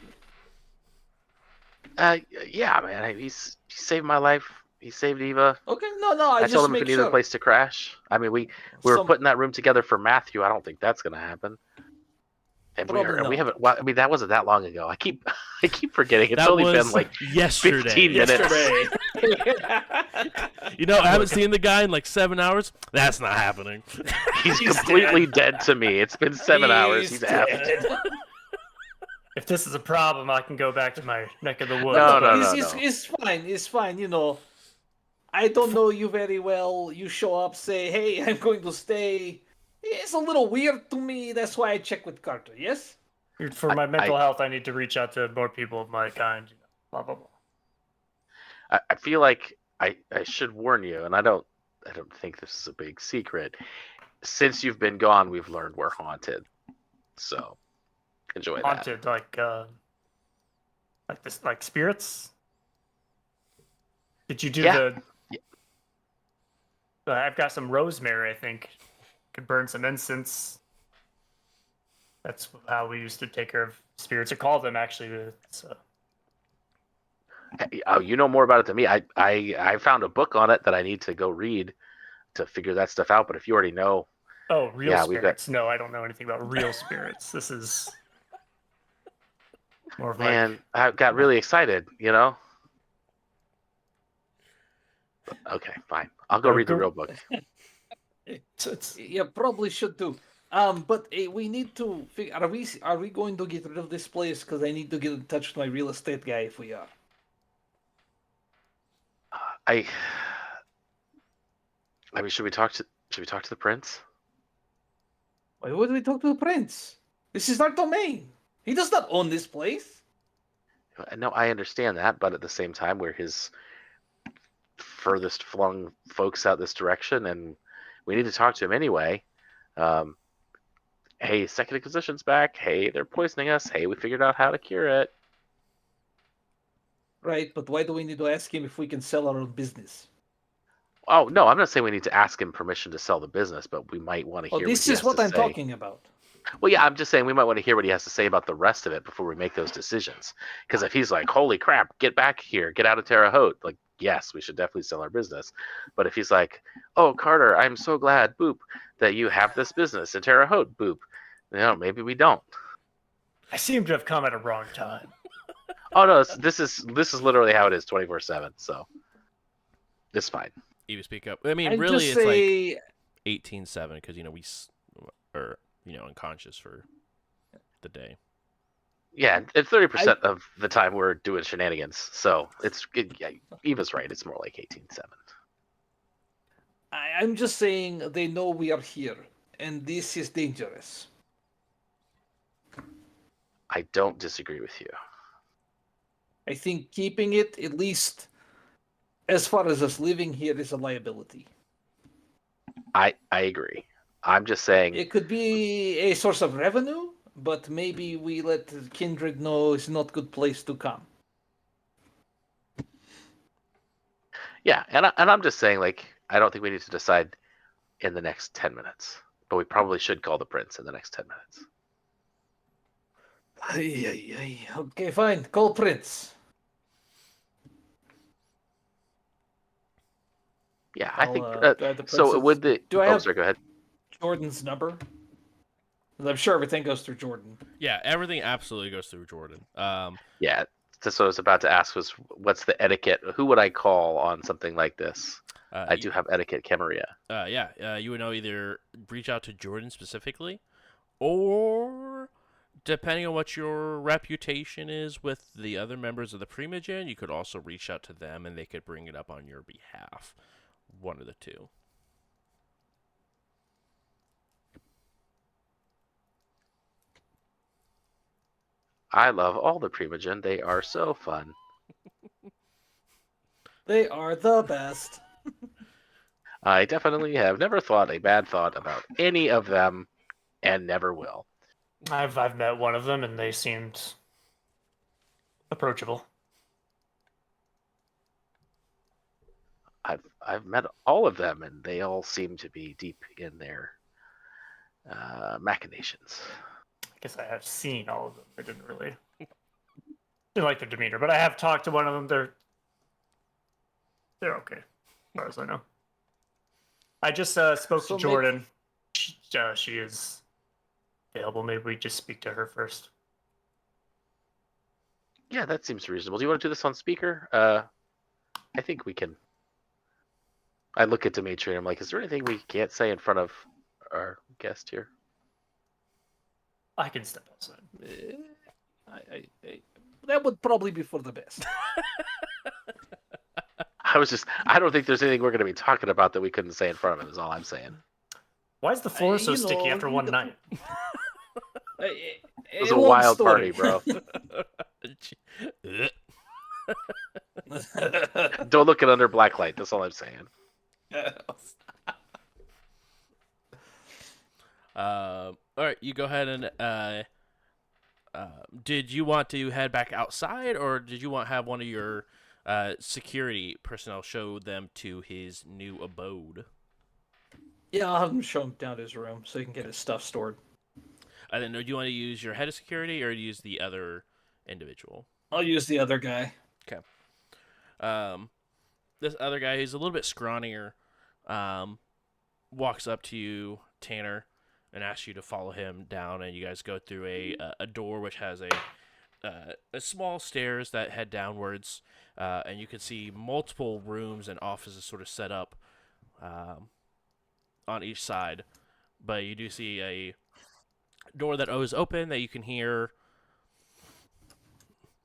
Speaker 3: Yeah, man. He saved my life. He saved Eva.
Speaker 4: Okay, no, I
Speaker 3: I
Speaker 4: just
Speaker 3: told him if
Speaker 4: make
Speaker 3: we needed a
Speaker 4: sure.
Speaker 3: place to crash. I mean, we were
Speaker 4: Some-
Speaker 3: putting that room together for Matthew. I don't think that's gonna happen. And
Speaker 4: Probably
Speaker 3: we
Speaker 4: not.
Speaker 3: haven't. Well, I mean, that wasn't that long ago. I keep forgetting. It's
Speaker 1: That
Speaker 3: only
Speaker 1: was
Speaker 3: been like
Speaker 1: yesterday.
Speaker 3: 15 minutes.
Speaker 4: Yesterday.
Speaker 1: I haven't seen the guy in 7 hours. That's not happening.
Speaker 3: He's completely dead to me. It's been 7 hours. He's effed.
Speaker 4: dead.
Speaker 2: if this is a problem, I can go back to my neck of the woods.
Speaker 3: No,
Speaker 2: but-
Speaker 3: no.
Speaker 4: It's fine. It's fine. I don't know you very well. You show up, say, "Hey, I'm going to stay." It's a little weird to me. That's why I check with Carter. Yes.
Speaker 2: For my mental health, I need to reach out to more people of my kind. Blah blah blah.
Speaker 3: I feel like I should warn you, and I don't think this is a big secret. Since you've been gone, we've learned we're haunted. So enjoy that.
Speaker 2: Haunted, like this, like spirits. Did you do
Speaker 3: Yeah.
Speaker 2: the? I've got some rosemary. I think could burn some incense. That's how we used to take care of spirits, or call them actually. So.
Speaker 3: Oh, you know more about it than me. I found a book on it that I need to go read to figure that stuff out. But if you already know,
Speaker 2: Oh, real
Speaker 3: Yeah, we've got-
Speaker 2: spirits? No, I don't know anything about real spirits. This is more of
Speaker 3: man, I got really excited. Okay, fine. I'll go read the real book.
Speaker 2: it's
Speaker 4: Yeah, probably should do. But we need to figure. Are we going to get rid of this place? Because I need to get in touch with my real estate guy if we are.
Speaker 3: I mean, should we talk to the prince?
Speaker 4: Why would we talk to the prince? This is our domain. He does not own this place.
Speaker 3: No, I understand that, but at the same time, we're his furthest flung folks out this direction, and we need to talk to him anyway. Um, hey, Second Inquisition's back. Hey, they're poisoning us. Hey, we figured out how to cure it.
Speaker 4: Right, but why do we need to ask him if we can sell our own business?
Speaker 3: Oh, no, I'm not saying we need to ask him permission to sell the business, but we might want to
Speaker 4: Well,
Speaker 3: hear what
Speaker 4: this
Speaker 3: he
Speaker 4: is
Speaker 3: has
Speaker 4: what
Speaker 3: to
Speaker 4: I'm
Speaker 3: say.
Speaker 4: talking about.
Speaker 3: Well, yeah, I'm just saying we might want to hear what he has to say about the rest of it before we make those decisions. Because if he's like, holy crap, get back here, get out of Terre Haute, like, yes, we should definitely sell our business. But if he's like, oh, Carter, I'm so glad, boop, that you have this business in Terre Haute, boop, maybe we don't.
Speaker 2: I seem to have come at a wrong time.
Speaker 3: Oh, no, this is literally how it is 24/7, so it's fine.
Speaker 1: You speak up. I mean,
Speaker 4: I'd
Speaker 1: really,
Speaker 4: just
Speaker 1: it's like
Speaker 4: say
Speaker 1: 18-7 because are unconscious for the day.
Speaker 3: Yeah, it's 30% of the time we're doing shenanigans, so yeah, Eva's right. It's more like 18/7.
Speaker 4: I'm just saying they know we are here, and this is dangerous.
Speaker 3: I don't disagree with you.
Speaker 4: I think keeping it, at least as far as us living here, is a liability.
Speaker 3: I agree. I'm just saying.
Speaker 4: It could be a source of revenue, but maybe we let Kindred know it's not a good place to come.
Speaker 3: Yeah, and I'm just saying, like, I don't think we need to decide in the next 10 minutes, but we probably should call the prince in the next 10 minutes.
Speaker 4: Okay, fine. Call Prince.
Speaker 3: Yeah, I
Speaker 4: I'll,
Speaker 3: think.
Speaker 4: do I have the
Speaker 3: So
Speaker 4: prince's-
Speaker 3: would the?
Speaker 4: do I
Speaker 3: oh,
Speaker 4: have-
Speaker 3: sorry. Go ahead.
Speaker 4: Jordan's number? 'Cause I'm sure everything goes through Jordan.
Speaker 1: Yeah, everything absolutely goes through Jordan.
Speaker 3: Yeah, that's what I was about to ask. Was what's the etiquette? Who would I call on something like this? I do have etiquette, Camarilla.
Speaker 1: You would know either reach out to Jordan specifically, or depending on what your reputation is with the other members of the Primogen, you could also reach out to them and they could bring it up on your behalf. One of the two.
Speaker 3: I love all the Primogen. They are so fun.
Speaker 4: They are the best.
Speaker 3: I definitely have never thought a bad thought about any of them, and never will.
Speaker 2: I've met one of them, and they seemed approachable.
Speaker 3: I've met all of them, and they all seem to be deep in their machinations.
Speaker 2: I guess I have seen all of them. I didn't like their demeanor, but I have talked to one of them. They're okay, as far as I know. I just spoke to Jordan. She is available. Maybe we just speak to her first.
Speaker 3: Yeah, that seems reasonable. Do you want to do this on speaker? I think we can. I look at Dimitri and I'm like, is there anything we can't say in front of our guest here?
Speaker 2: I can step outside.
Speaker 4: That would probably be for the best.
Speaker 3: I don't think there's anything we're going to be talking about that we couldn't say in front of him, is all I'm saying.
Speaker 2: Why is the floor so sticky after one night?
Speaker 3: It was a wild party, bro. Don't look at under black light. That's all I'm saying.
Speaker 1: All right, you go ahead and did you want to head back outside, or did you want to have one of your security personnel show them to his new abode?
Speaker 4: Yeah, I'll have him show him down to his room so he can get his stuff stored.
Speaker 1: And then, do you want to use your head of security or use the other individual?
Speaker 4: I'll use the other guy.
Speaker 1: Okay. This other guy, who's a little bit scrawnier, walks up to you, Tanner, and asks you to follow him down. And you guys go through a door which has a small stairs that head downwards, and you can see multiple rooms and offices sort of set up on each side. But you do see a door that is open that you can hear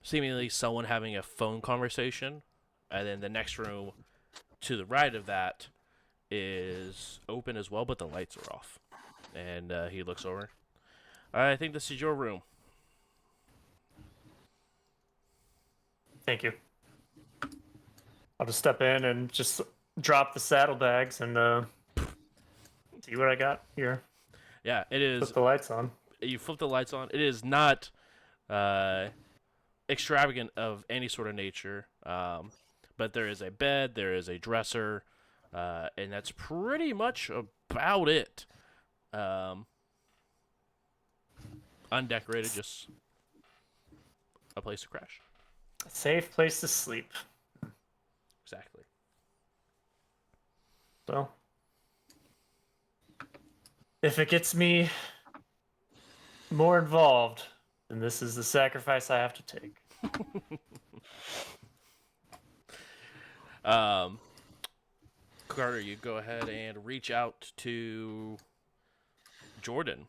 Speaker 1: seemingly someone having a phone conversation, and then the next room to the right of that is open as well, but the lights are off. And he looks over. I think this is your room.
Speaker 2: Thank you. I'll just step in and just drop the saddlebags and see what I got here.
Speaker 1: Yeah, it is.
Speaker 2: Put the lights on.
Speaker 1: You flip the lights on. It is not extravagant of any sort of nature, but there is a bed, there is a dresser, and that's pretty much about it. Undecorated, just a place to crash.
Speaker 2: A safe place to sleep.
Speaker 1: Exactly.
Speaker 2: So, if it gets me more involved, then this is the sacrifice I have to take.
Speaker 1: Carter, you go ahead and reach out to Jordan.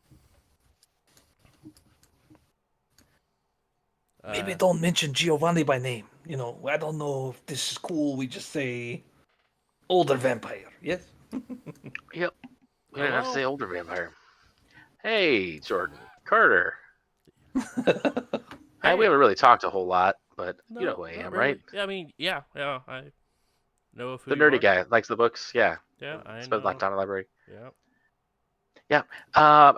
Speaker 4: Maybe don't mention Giovanni by name. You know, I don't know if this is cool. We just say older vampire. Yes.
Speaker 3: Yep. We don't have to
Speaker 1: Hello?
Speaker 3: say older vampire. Hey, Jordan. Carter. We
Speaker 1: Hey.
Speaker 3: haven't really talked a whole lot, but
Speaker 1: No,
Speaker 3: you know who I
Speaker 1: not
Speaker 3: am,
Speaker 1: really.
Speaker 3: right?
Speaker 1: Yeah, I mean, yeah, I know of who
Speaker 3: The
Speaker 1: you
Speaker 3: nerdy
Speaker 1: are.
Speaker 3: guy. Likes the books. Yeah.
Speaker 1: Yeah, I
Speaker 3: Spends a lot of
Speaker 1: know.
Speaker 3: time in the library.
Speaker 1: Yeah.
Speaker 3: Yeah.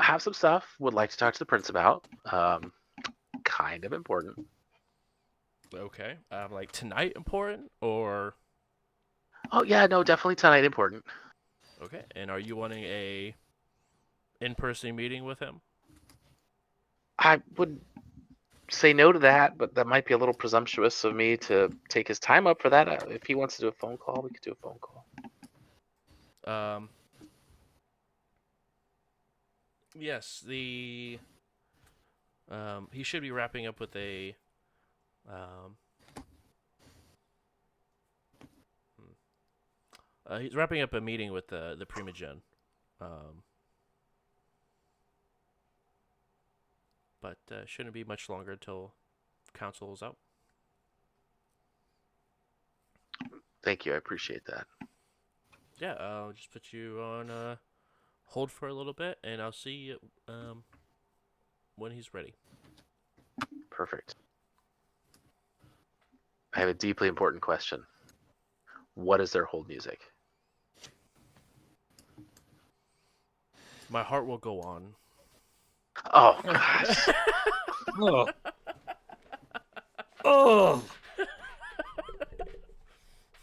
Speaker 3: Have some stuff. Would like to talk to the prince about. Kind of important.
Speaker 1: Okay. Like tonight important or
Speaker 3: Oh yeah, no, definitely tonight important.
Speaker 1: okay? And are you wanting a in-person meeting with him?
Speaker 3: I would say no to that, but that might be a little presumptuous of me to take his time up for that. If he wants to do a phone call, we could do a phone call.
Speaker 1: Yes, he should be wrapping up with a he's wrapping up a meeting with the Primogen. But shouldn't be much longer until council is out.
Speaker 3: Thank you, I appreciate that.
Speaker 1: Yeah, I'll just put you on hold for a little bit, and I'll see you when he's ready.
Speaker 3: Perfect. I have a deeply important question. What is their hold music?
Speaker 1: My heart will go on.
Speaker 3: Oh gosh.
Speaker 4: Oh. Oh.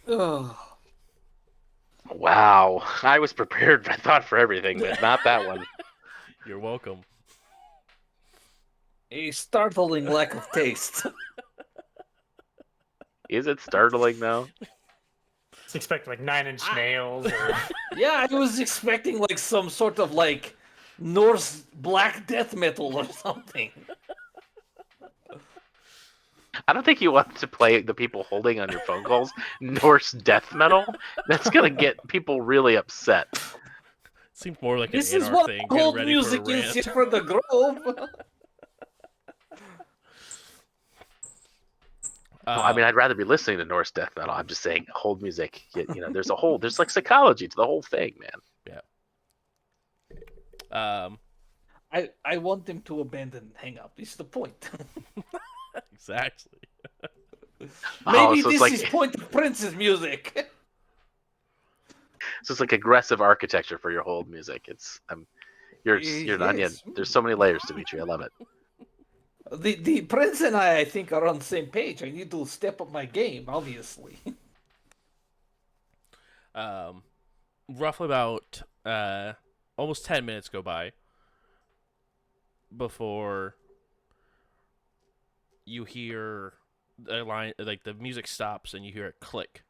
Speaker 4: Oh.
Speaker 3: Wow. I was prepared, I thought, for everything, but not that one.
Speaker 1: You're welcome.
Speaker 4: A startling lack of taste.
Speaker 3: Is it startling though?
Speaker 2: Just expect like 9-inch nails or
Speaker 4: Yeah, I was expecting like some sort of like Norse black death metal or something.
Speaker 3: I don't think you want to play the people holding on your phone calls Norse death metal. That's gonna get people really upset.
Speaker 1: Seems more like
Speaker 4: This
Speaker 1: an
Speaker 4: is
Speaker 1: NR
Speaker 4: what
Speaker 1: thing. Getting
Speaker 4: hold
Speaker 1: ready for a
Speaker 4: music is
Speaker 1: rant.
Speaker 4: here for the Grove.
Speaker 3: No, I mean, I'd rather be listening to Norse death metal. I'm just saying, hold music. There's like psychology to the whole thing, man.
Speaker 1: Yeah.
Speaker 4: I want them to abandon and hang up. Is the point.
Speaker 1: Exactly.
Speaker 4: Maybe
Speaker 3: So it's
Speaker 4: this
Speaker 3: like
Speaker 4: is point of Prince's music.
Speaker 3: so it's like aggressive architecture for your hold music. You're an onion.
Speaker 4: Yes.
Speaker 3: There's so many layers, Dimitri. I love it.
Speaker 4: The Prince and I think, are on the same page. I need to step up my game, obviously.
Speaker 1: Roughly about almost 10 minutes go by before you hear a line, like the music stops and you hear it click.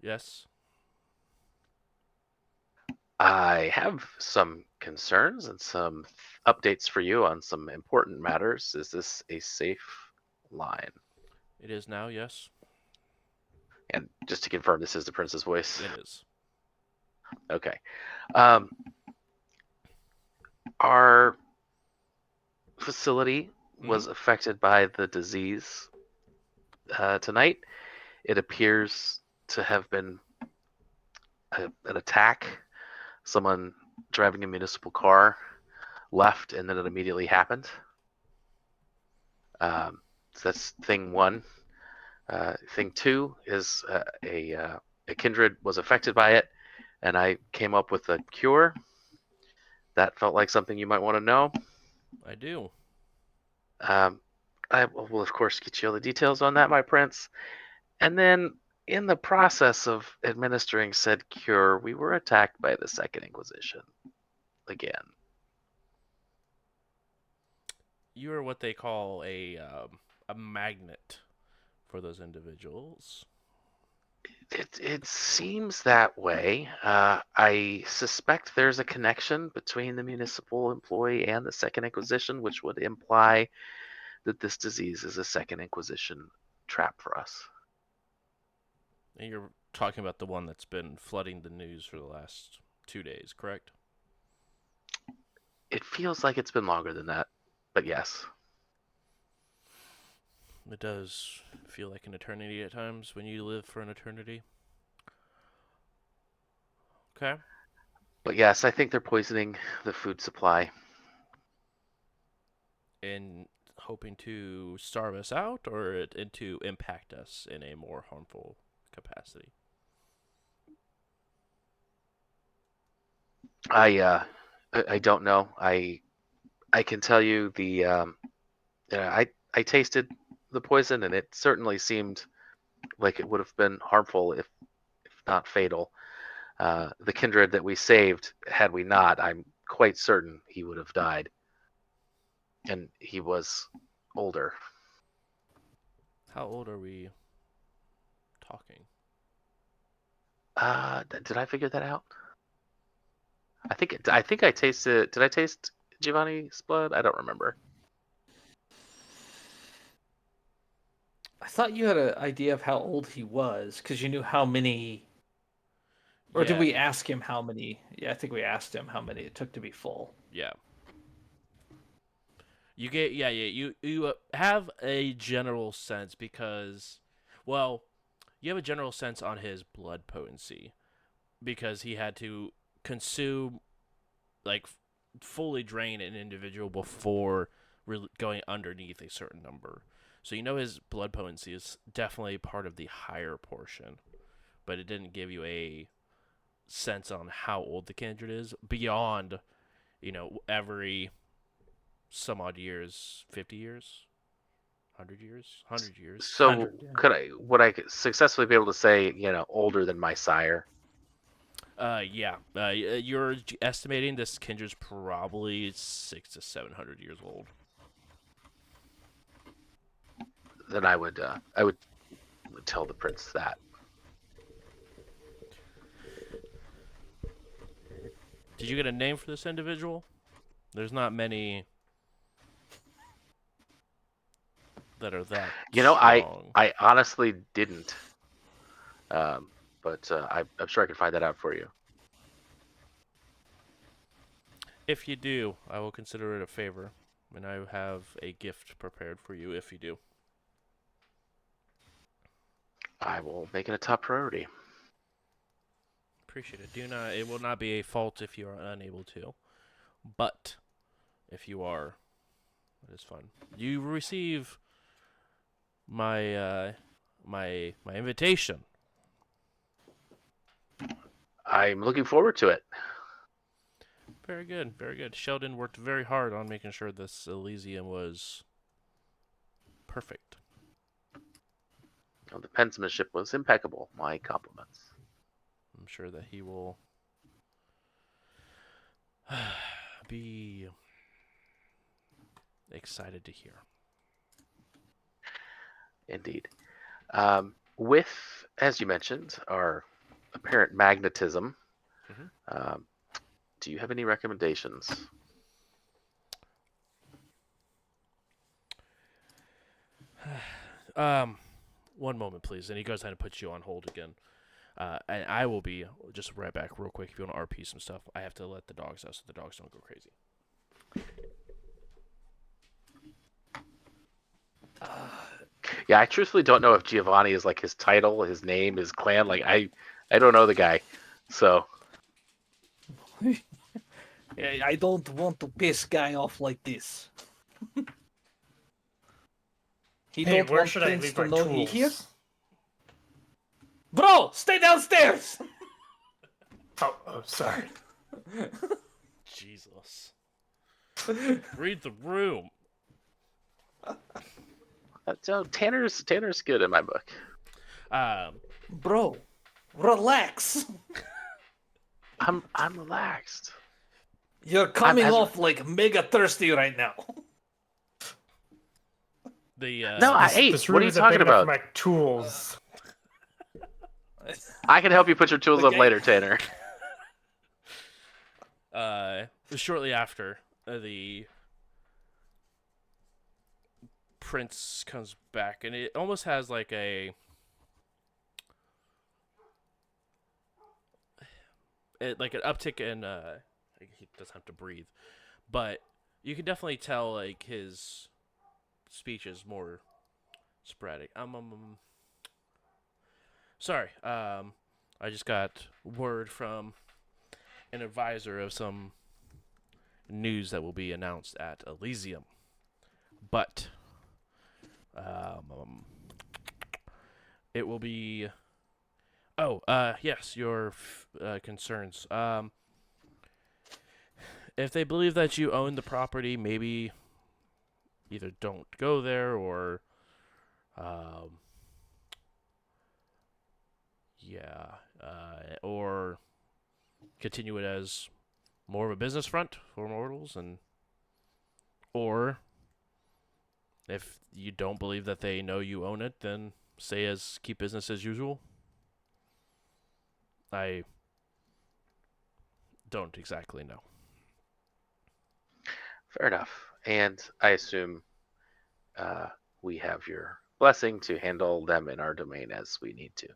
Speaker 1: Yes.
Speaker 3: I have some concerns and some updates for you on some important matters. Is this a safe line?
Speaker 1: It is now, yes.
Speaker 3: And just to confirm, this is the prince's voice.
Speaker 1: It is.
Speaker 3: Okay. Our facility was affected by the disease tonight. It appears to have been an attack. Someone driving a municipal car left, and then it immediately happened. that's thing one. Thing two is a kindred was affected by it, and I came up with a cure. That felt like something you might want to know.
Speaker 1: I do.
Speaker 3: Um, I will, of course, get you all the details on that, my prince. And then, in the process of administering said cure, we were attacked by the Second Inquisition again.
Speaker 1: You are what they call a magnet for those individuals.
Speaker 3: It seems that way. I suspect there's a connection between the municipal employee and the Second Inquisition, which would imply that this disease is a Second Inquisition trap for us.
Speaker 1: And you're talking about the one that's been flooding the news for the last 2 days, correct?
Speaker 3: It feels like it's been longer than that, but yes.
Speaker 1: It does feel like an eternity at times when you live for an eternity. Okay.
Speaker 3: But yes, I think they're poisoning the food supply.
Speaker 1: And hoping to starve us out or and to impact us in a more harmful capacity.
Speaker 3: I don't know. I can tell you I tasted the poison, and it certainly seemed like it would have been harmful if not fatal. The kindred that we saved, had we not, I'm quite certain he would have died. And he was older.
Speaker 1: How old are we talking?
Speaker 3: Did I figure that out? I think I tasted. Did I taste Giovanni's blood? I don't remember.
Speaker 4: I thought you had an idea of how old he was because you knew how many. Or did
Speaker 1: Yeah,
Speaker 4: we ask him how many? Yeah, I think we asked him how many it took to be full.
Speaker 1: yeah. You have a general sense because, well, you have a general sense on his blood potency because he had to consume, like, fully drain an individual before going underneath a certain number. So you know his blood potency is definitely part of the higher portion, but it didn't give you a sense on how old the kindred is beyond, every some odd years, 50 years, 100 years, 100 years.
Speaker 3: So
Speaker 4: 100, yeah.
Speaker 3: would I successfully be able to say, older than my sire?
Speaker 1: Yeah. You're estimating this kindred's probably 600 to 700 years old.
Speaker 3: Then I would tell the prince that.
Speaker 1: Did you get a name for this individual? There's not many that are that strong.
Speaker 3: I honestly didn't. But I'm sure I can find that out for you.
Speaker 1: If you do, I will consider it a favor, and I have a gift prepared for you if you do.
Speaker 3: I will make it a top priority.
Speaker 1: Appreciate it. It will not be a fault if you are unable to, but if you are, it is fun. You receive my my invitation.
Speaker 3: I'm looking forward to it.
Speaker 1: Very good, very good. Sheldon worked very hard on making sure this Elysium was perfect.
Speaker 3: The penmanship was impeccable. My compliments.
Speaker 1: I'm sure that he will be excited to hear.
Speaker 3: Indeed. With, as you mentioned, our apparent magnetism,
Speaker 1: Mhm.
Speaker 3: Do you have any recommendations?
Speaker 1: One moment, please. And he goes ahead and puts you on hold again. And I will be just right back real quick. If you want to RP some stuff, I have to let the dogs out so the dogs don't go crazy.
Speaker 3: Yeah, I truthfully don't know if Giovanni is like his title, his name, his clan. Like I don't know the guy, so
Speaker 4: I don't want to piss guy off like this. He
Speaker 2: Hey,
Speaker 4: don't
Speaker 2: where
Speaker 4: want
Speaker 2: should I
Speaker 4: Prince
Speaker 2: leave
Speaker 4: to
Speaker 2: my
Speaker 4: know
Speaker 2: tools?
Speaker 4: he here. Bro, stay downstairs.
Speaker 2: Oh, sorry.
Speaker 1: Jesus. Read the room.
Speaker 3: So Tanner's good in my book.
Speaker 4: Bro, relax.
Speaker 3: I'm relaxed.
Speaker 4: You're coming
Speaker 3: as-
Speaker 4: off like mega thirsty right now.
Speaker 1: The
Speaker 3: No, I ate.
Speaker 2: This
Speaker 3: What
Speaker 2: room
Speaker 3: are you
Speaker 2: isn't
Speaker 3: talking
Speaker 2: big enough
Speaker 3: about?
Speaker 2: for my tools.
Speaker 3: I can help you put your tools up
Speaker 4: Okay.
Speaker 3: later, Tanner.
Speaker 1: Shortly after, the prince comes back, and it almost has like an uptick in he doesn't have to breathe, but you can definitely tell like his speech is more sporadic. Sorry. I just got word from an advisor of some news that will be announced at Elysium. But it will be. Oh, yes, your concerns. If they believe that you own the property, maybe either don't go there or, or continue it as more of a business front for mortals, and or if you don't believe that they know you own it, then keep business as usual. I don't exactly know.
Speaker 3: Fair enough. And I assume we have your blessing to handle them in our domain as we need to.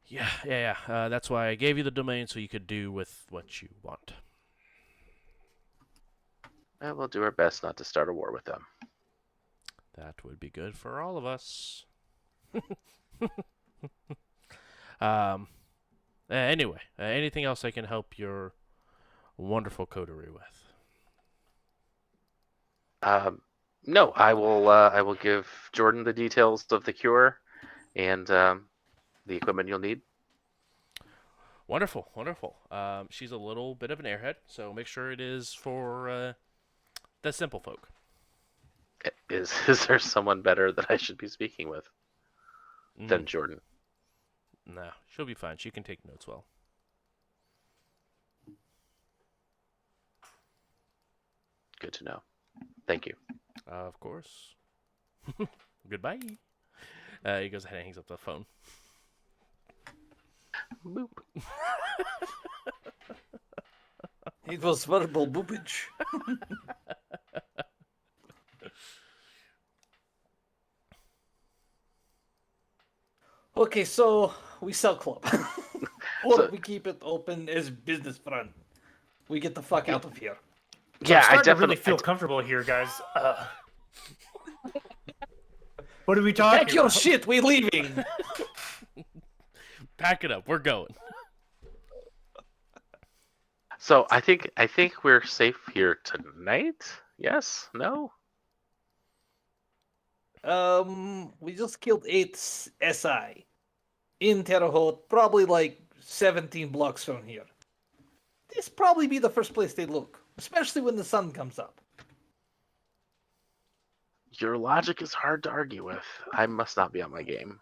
Speaker 1: Yeah. That's why I gave you the domain, so you could do with what you want.
Speaker 3: And we'll do our best not to start a war with them.
Speaker 1: That would be good for all of us. Anyway, anything else I can help your wonderful coterie with?
Speaker 3: No, I will give Jordan the details of the cure and the equipment you'll need.
Speaker 1: Wonderful. She's a little bit of an airhead, so make sure it is for the simple folk.
Speaker 3: Is there someone better that I should be speaking with than Jordan?
Speaker 1: No, she'll be fine. She can take notes well.
Speaker 3: Good to know. Thank you.
Speaker 1: Of course. Goodbye. He goes ahead and hangs up the phone.
Speaker 3: Boop.
Speaker 4: It was verbal boopage. Okay, so we sell club. Or we keep it open as business front. We get the fuck out of here.
Speaker 2: So
Speaker 3: Yeah,
Speaker 2: I'm
Speaker 3: I
Speaker 2: starting to
Speaker 3: definitely
Speaker 2: really feel comfortable here, guys. What are we talking
Speaker 4: Pack your
Speaker 2: about?
Speaker 4: shit, we leaving.
Speaker 1: Pack it up. We're going.
Speaker 3: So I think we're safe here tonight. Yes? No?
Speaker 4: We just killed 8 SI in Terre Haute, probably like 17 blocks from here. This probably be the first place they look, especially when the sun comes up.
Speaker 3: Your logic is hard to argue with. I must not be on my game.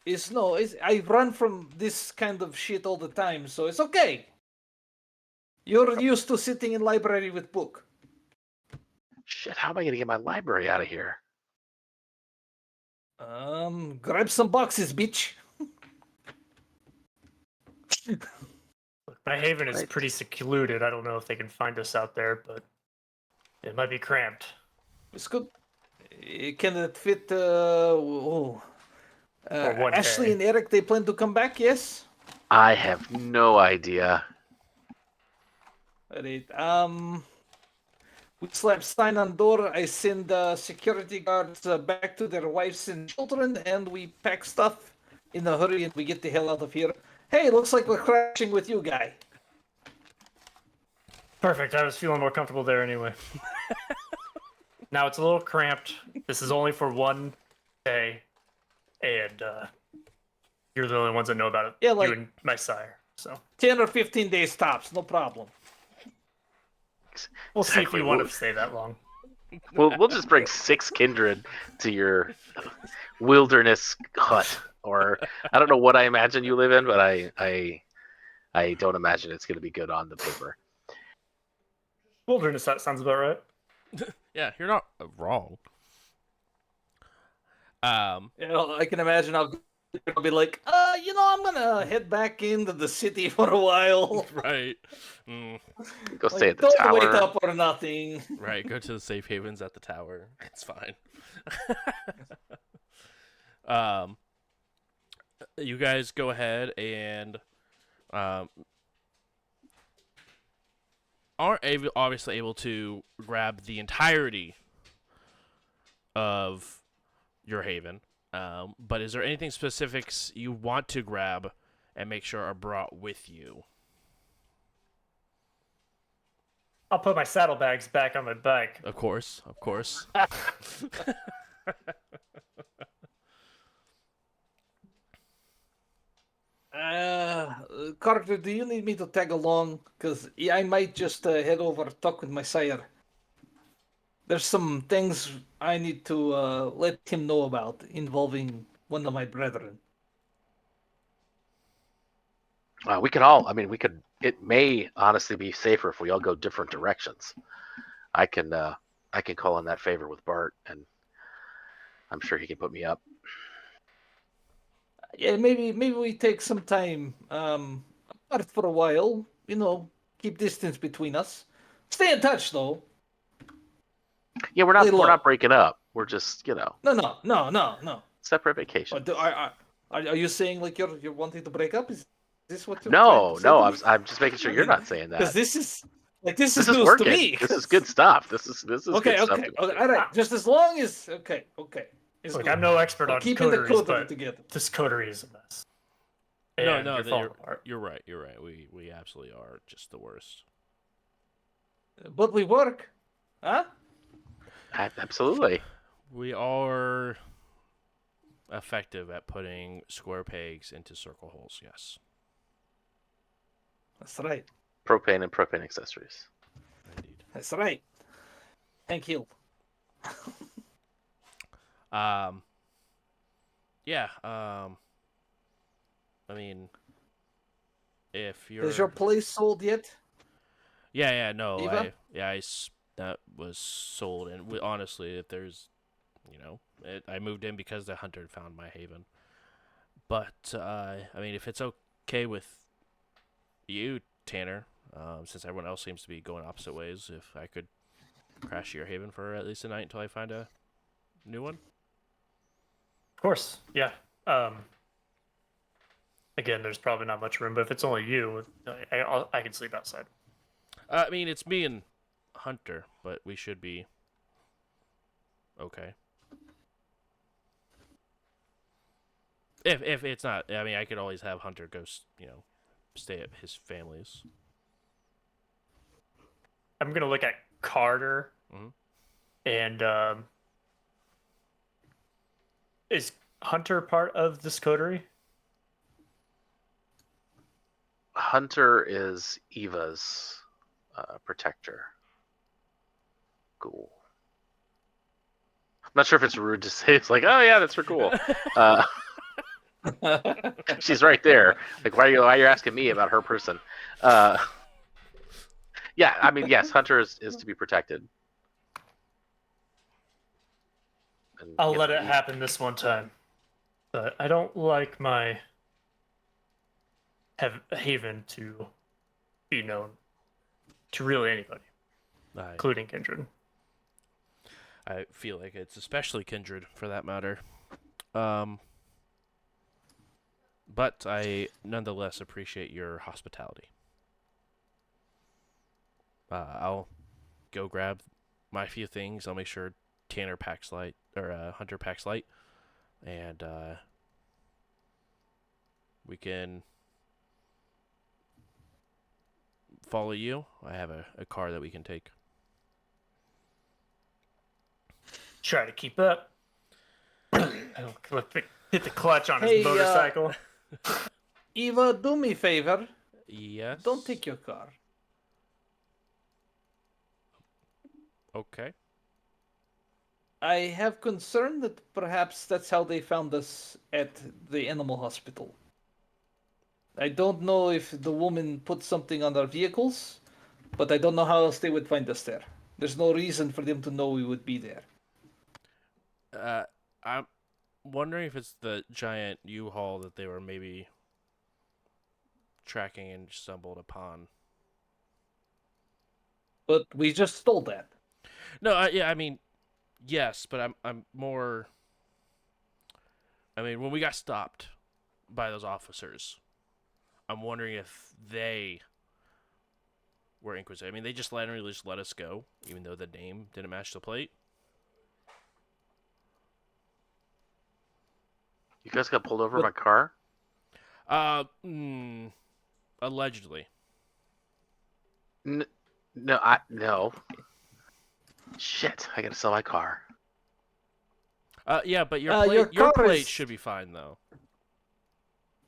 Speaker 4: I run from this kind of shit all the time, so it's okay. You're used to sitting in library with book.
Speaker 3: Shit, how am I gonna get my library out of here?
Speaker 4: Grab some boxes, bitch.
Speaker 2: My haven is
Speaker 3: Right.
Speaker 2: pretty secluded. I don't know if they can find us out there, but it might be cramped.
Speaker 4: It's good. Can it fit?
Speaker 2: For one
Speaker 4: Ashley
Speaker 2: day.
Speaker 4: and Eric, they plan to come back. Yes.
Speaker 3: I have no idea.
Speaker 4: Alright. We slap sign on door. I send security guards back to their wives and children, and we pack stuff in a hurry, and we get the hell out of here. Hey, looks like we're crashing with you, guy.
Speaker 2: Perfect. I was feeling more comfortable there anyway. Now it's a little cramped. This is only for one day, and you're the only ones that know about it.
Speaker 4: Yeah, like-
Speaker 2: you and my sire. So
Speaker 4: 10 or 15 days tops, no problem.
Speaker 2: we'll see if
Speaker 3: Exactly.
Speaker 2: you want to stay that long.
Speaker 3: We'll just bring 6 kindred to your wilderness hut, or I don't know what I imagine you live in, but I don't imagine it's going to be good on the paper.
Speaker 2: Wilderness, that sounds about right.
Speaker 1: Yeah, you're not wrong.
Speaker 4: You know, I can imagine I'll be like, I'm gonna head back into the city for a while.
Speaker 1: Right. Mm,
Speaker 3: Go
Speaker 4: Like,
Speaker 3: stay at the
Speaker 4: don't wait
Speaker 3: tower.
Speaker 4: up or nothing.
Speaker 1: right. Go to the safe havens at the tower. It's fine. You guys go ahead and aren't obviously able to grab the entirety of your haven. But is there anything specifics you want to grab and make sure are brought with you?
Speaker 2: I'll put my saddlebags back on my bike.
Speaker 1: Of course, of course.
Speaker 4: Carter, do you need me to tag along? Because I might just head over talk with my sire. There's some things I need to let him know about involving one of my brethren.
Speaker 3: We could all. I mean, we could. It may honestly be safer if we all go different directions. I can call in that favor with Bart, and I'm sure he can put me up.
Speaker 4: Yeah, maybe we take some time apart for a while. Keep distance between us. Stay in touch though.
Speaker 3: Yeah, we're
Speaker 4: Lay low.
Speaker 3: not breaking up. We're just
Speaker 4: No.
Speaker 3: separate vacations.
Speaker 4: Are you saying like you're wanting to break up? Is this what you're
Speaker 3: No,
Speaker 4: trying to say to me?
Speaker 3: I'm just making sure you're not saying
Speaker 4: Because
Speaker 3: that.
Speaker 4: this is
Speaker 3: This is
Speaker 4: news
Speaker 3: working.
Speaker 4: to me.
Speaker 3: This is good stuff. This is
Speaker 4: Okay,
Speaker 3: good stuff.
Speaker 4: okay, all right. Just as long as okay. It's
Speaker 2: Look,
Speaker 4: good.
Speaker 2: I'm no expert
Speaker 4: We're
Speaker 2: on
Speaker 4: keeping the
Speaker 2: coteries,
Speaker 4: coterie
Speaker 2: but
Speaker 4: together.
Speaker 2: this coterie is a mess.
Speaker 1: No,
Speaker 2: And you're falling apart.
Speaker 1: you're right. You're right. We absolutely are just the worst.
Speaker 4: But we work, huh?
Speaker 3: Absolutely.
Speaker 1: We are effective at putting square pegs into circle holes. Yes.
Speaker 4: That's right.
Speaker 3: Propane and propane accessories.
Speaker 1: Indeed.
Speaker 4: That's right. Thank you.
Speaker 1: Yeah. I mean, if you're
Speaker 4: Is your place sold yet?
Speaker 1: yeah, no,
Speaker 4: Eva?
Speaker 1: that was sold, and honestly, if there's, I moved in because the hunter found my haven. But I mean, if it's okay with you, Tanner, since everyone else seems to be going opposite ways, if I could crash your haven for at least a night until I find a new one.
Speaker 2: Of course, yeah. Again, there's probably not much room, but if it's only you, I can sleep outside.
Speaker 1: I mean, it's me and Hunter, but we should be okay. If it's not, I mean, I could always have Hunter go, stay at his family's.
Speaker 2: I'm gonna look at Carter,
Speaker 1: Mhm.
Speaker 2: and is Hunter part of this coterie?
Speaker 3: Hunter is Eva's protector. Cool. I'm not sure if it's rude to say. It's like, oh yeah, that's for cool. She's right there. Like, why are you asking me about her person? Yeah, I mean, yes, Hunter is to be protected. And,
Speaker 2: I'll let it happen this one time, but I don't like my haven to be known to really anybody, including Kindred.
Speaker 1: I feel like it's especially Kindred for that matter. But I nonetheless appreciate your hospitality. I'll go grab my few things. I'll make sure Tanner packs light, or Hunter packs light, and we can follow you. I have a car that we can take.
Speaker 2: try to keep up. Hit the clutch on
Speaker 4: Hey,
Speaker 2: his motorcycle.
Speaker 4: Eva, do me a favor.
Speaker 1: Yes.
Speaker 4: Don't take your car.
Speaker 1: Okay.
Speaker 4: I have concern that perhaps that's how they found us at the animal hospital. I don't know if the woman put something on our vehicles, but I don't know how else they would find us there. There's no reason for them to know we would be there.
Speaker 1: I'm wondering if it's the giant U-Haul that they were maybe tracking and stumbled upon.
Speaker 4: But we just stole that.
Speaker 1: No, yeah, I mean, yes, but I'm more. I mean, when we got stopped by those officers, I'm wondering if they were Inquisitor. I mean, they just literally just let us go, even though the name didn't match the plate.
Speaker 3: You guys got pulled over
Speaker 4: But-
Speaker 3: by a car?
Speaker 1: Allegedly.
Speaker 3: No, no. Shit, I gotta sell my car.
Speaker 1: Yeah, but your
Speaker 4: your car
Speaker 1: plate
Speaker 4: is-
Speaker 1: should be fine though.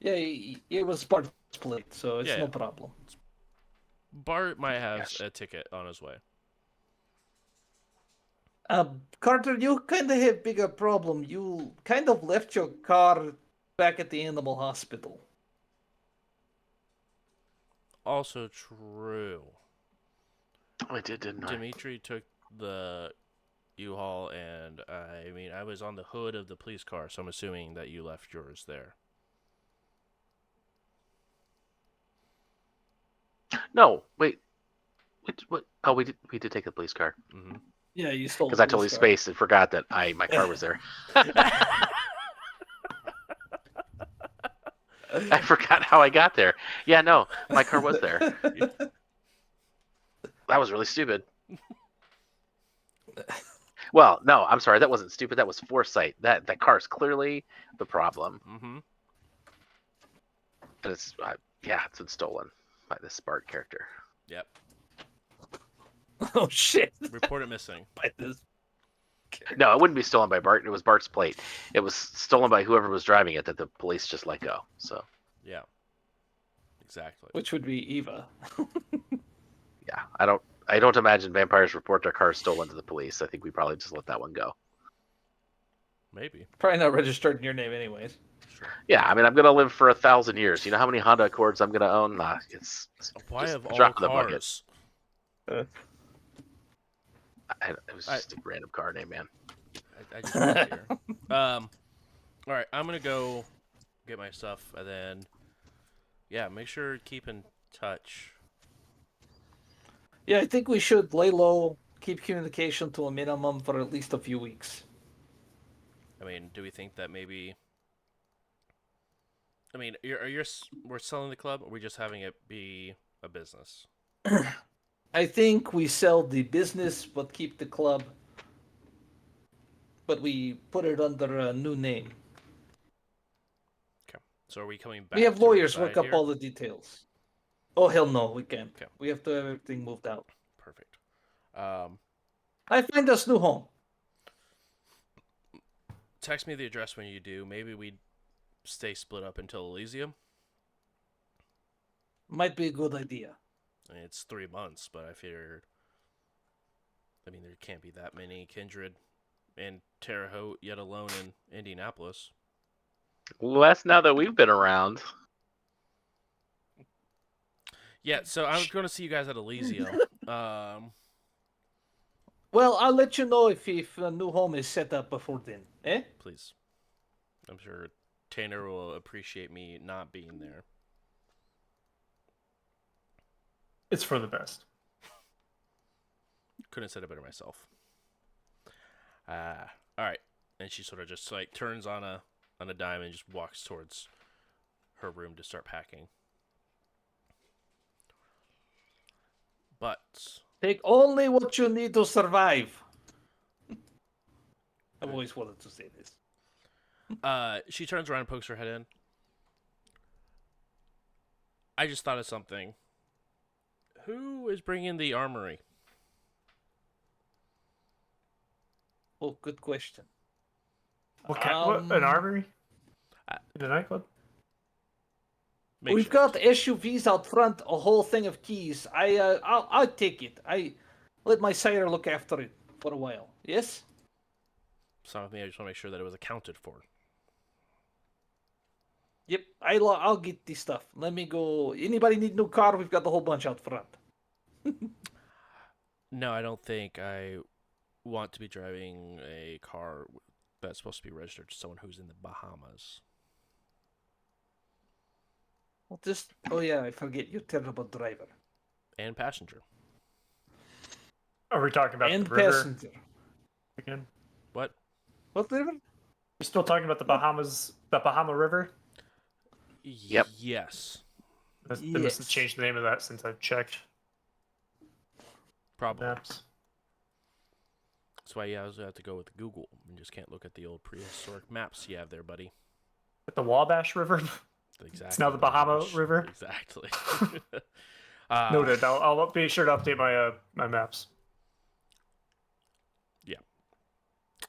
Speaker 4: Yeah, it was Bart's plate, so it's
Speaker 1: Yeah,
Speaker 4: no
Speaker 1: yeah.
Speaker 4: problem.
Speaker 1: Bart might have
Speaker 3: Yes.
Speaker 1: a ticket on his way.
Speaker 4: Carter, you kind of have bigger problem. You kind of left your car back at the animal hospital.
Speaker 1: Also true.
Speaker 3: I did, didn't I?
Speaker 1: Dimitri took the U-Haul, and I mean, I was on the hood of the police car, so I'm assuming that you left yours there.
Speaker 3: No, wait. What? Oh, we did take the police car
Speaker 1: Mm-hmm.
Speaker 4: Yeah, you stole
Speaker 3: because
Speaker 4: the
Speaker 3: I totally
Speaker 4: police car.
Speaker 3: spaced and forgot that my car was there. I forgot how I got there. Yeah, no, my car was there. That was really stupid. Well, no, I'm sorry. That wasn't stupid. That was foresight. That car is clearly the problem,
Speaker 1: Mm-hmm.
Speaker 3: and it's it's been stolen by this Bart character.
Speaker 1: Yep.
Speaker 4: Oh shit!
Speaker 1: Report it missing.
Speaker 4: By this.
Speaker 3: No, it wouldn't be stolen by Bart. It was Bart's plate. It was stolen by whoever was driving it that the police just let go. So
Speaker 1: Yeah. Exactly.
Speaker 4: Which would be Eva.
Speaker 3: yeah, I don't imagine vampires report their cars stolen to the police. I think we probably just let that one go.
Speaker 1: Maybe.
Speaker 4: Probably not registered in your name, anyways.
Speaker 1: Sure.
Speaker 3: Yeah, I mean, I'm gonna live for 1,000 years. You know how many Honda Accords I'm gonna own? Nah, it's
Speaker 1: Why
Speaker 3: just
Speaker 1: of
Speaker 3: a
Speaker 1: all
Speaker 3: drop in the bucket.
Speaker 1: cars?
Speaker 3: It was just a random car name, man.
Speaker 1: I just want to hear. All right, I'm gonna go get my stuff, and then make sure to keep in touch.
Speaker 4: Yeah, I think we should lay low, keep communication to a minimum for at least a few weeks.
Speaker 1: I mean, do we think that maybe? I mean, we're selling the club, or are we just having it be a business?
Speaker 4: I think we sell the business but keep the club. But we put it under a new name.
Speaker 1: Okay. So are we coming back?
Speaker 4: We have
Speaker 1: to
Speaker 4: lawyers
Speaker 1: reside
Speaker 4: work up
Speaker 1: here?
Speaker 4: all the details. Oh hell no, we can't.
Speaker 1: Okay.
Speaker 4: We have to have everything moved out.
Speaker 1: Perfect.
Speaker 4: I find us new home.
Speaker 1: Text me the address when you do. Maybe we stay split up until Elysium.
Speaker 4: Might be a good idea.
Speaker 1: I mean, it's 3 months, but I figured. I mean, there can't be that many kindred and Terre Haute, yet alone in Indianapolis.
Speaker 3: Less now that we've been around.
Speaker 1: Yeah, so I'm going to see you guys at Elysium.
Speaker 4: Well, I'll let you know if a new home is set up before then. Eh?
Speaker 1: Please. I'm sure Tanner will appreciate me not being there.
Speaker 2: It's for the best.
Speaker 1: Couldn't have said it better myself. All right. And she sort of just like turns on a dime and just walks towards her room to start packing. But
Speaker 4: Take only what you need to survive. I've always wanted to say this.
Speaker 1: she turns around and pokes her head in. I just thought of something. Who is bringing the armory?
Speaker 4: Oh, good question.
Speaker 2: What an armory
Speaker 1: Uh,
Speaker 2: in a nightclub?
Speaker 4: We've
Speaker 1: Makeshift.
Speaker 4: got SUVs out front, a whole thing of keys. I'll take it. I let my sire look after it for a while. Yes.
Speaker 1: Some of me, I just want to make sure that it was accounted for.
Speaker 4: Yep. I'll get this stuff. Let me go. Anybody need new car? We've got the whole bunch out front.
Speaker 1: No, I don't think I want to be driving a car that's supposed to be registered to someone who's in the Bahamas.
Speaker 4: Well, just oh yeah, I forget you're terrible driver
Speaker 1: And passenger.
Speaker 2: Are we talking about
Speaker 4: and
Speaker 2: the river
Speaker 4: passenger.
Speaker 2: again?
Speaker 1: What?
Speaker 4: What river?
Speaker 2: We're still talking about the Bahamas, the Bahama River.
Speaker 3: Yep.
Speaker 1: Yes.
Speaker 2: They must have
Speaker 4: Yes.
Speaker 2: changed the name of that since I've checked
Speaker 1: Probably.
Speaker 2: maps.
Speaker 1: That's why you always have to go with Google. You just can't look at the old prehistoric maps you have there, buddy.
Speaker 2: But the Wabash River.
Speaker 1: Exactly.
Speaker 2: It's now the Bahama
Speaker 1: Gosh.
Speaker 2: River.
Speaker 1: Exactly.
Speaker 2: Noted. I'll be sure to update my my maps.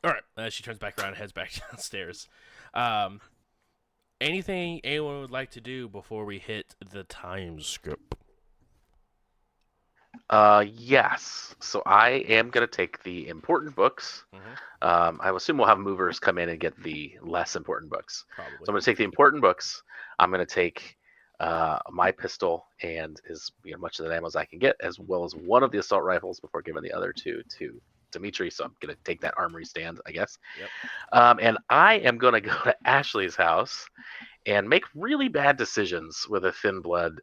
Speaker 1: All right. She turns back around and heads back downstairs. Anything anyone would like to do before we hit the time skip?
Speaker 3: Yes. So I am gonna take the important books.
Speaker 1: Mhm.
Speaker 3: I will assume we'll have movers come in and get the less important books.
Speaker 1: Probably.
Speaker 3: So I'm gonna take the important books. I'm gonna take my pistol and as much of the ammo as I can get, as well as one of the assault rifles before giving the other two to Dimitri. So I'm gonna take that armory stand, I guess.
Speaker 1: Yep.
Speaker 3: And I am gonna go to Ashley's house and make really bad decisions with a thin blood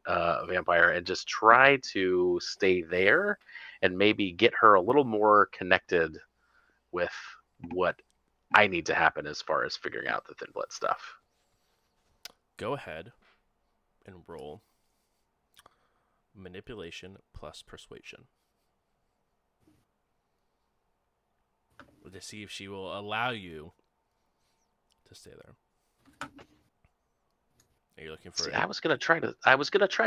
Speaker 3: vampire and just try to stay there and maybe get her a little more connected with what I need to happen as far as figuring out the thin blood stuff.
Speaker 1: Go ahead and roll manipulation plus persuasion to see if she will allow you to stay there. Are you looking for
Speaker 3: See,
Speaker 1: it?
Speaker 3: I was gonna try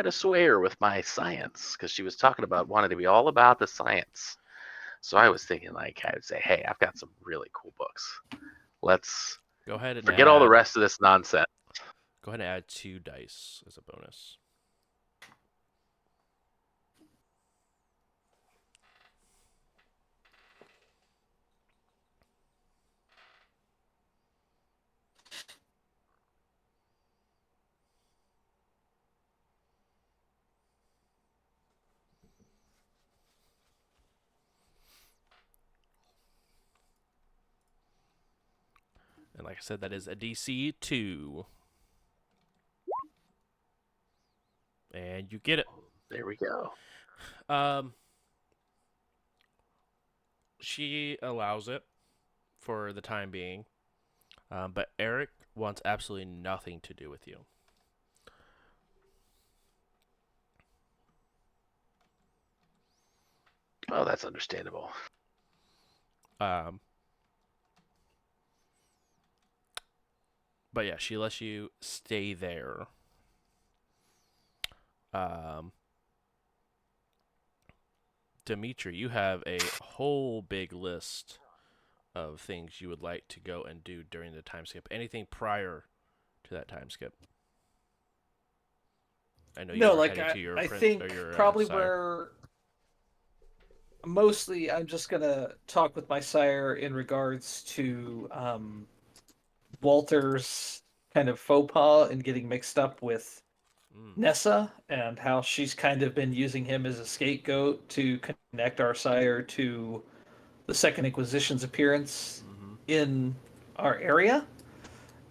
Speaker 3: to sway her with my science because she was talking about wanting to be all about the science. So I was thinking like I would say, hey, I've got some really cool books. Let's
Speaker 1: Go ahead and
Speaker 3: forget all the
Speaker 1: add.
Speaker 3: rest of this nonsense.
Speaker 1: Go ahead and add 2 dice as a bonus. And like I said, that is a DC 2. And you get it.
Speaker 3: There we go.
Speaker 1: She allows it for the time being. But Eric wants absolutely nothing to do with you.
Speaker 3: Oh, that's understandable.
Speaker 1: But yeah, she lets you stay there. Dimitri, you have a whole big list of things you would like to go and do during the time skip. Anything prior to that time skip? I know you
Speaker 4: No,
Speaker 1: are
Speaker 4: like
Speaker 1: heading to your
Speaker 4: I
Speaker 1: print
Speaker 4: think
Speaker 1: or your
Speaker 4: probably
Speaker 1: sire.
Speaker 4: where mostly I'm just gonna talk with my sire in regards to Walter's kind of faux pas and getting mixed up with
Speaker 1: Mm,
Speaker 4: Nessa and how she's kind of been using him as a scapegoat to connect our sire to the Second Inquisition's appearance
Speaker 1: mm-hmm.
Speaker 4: in our area.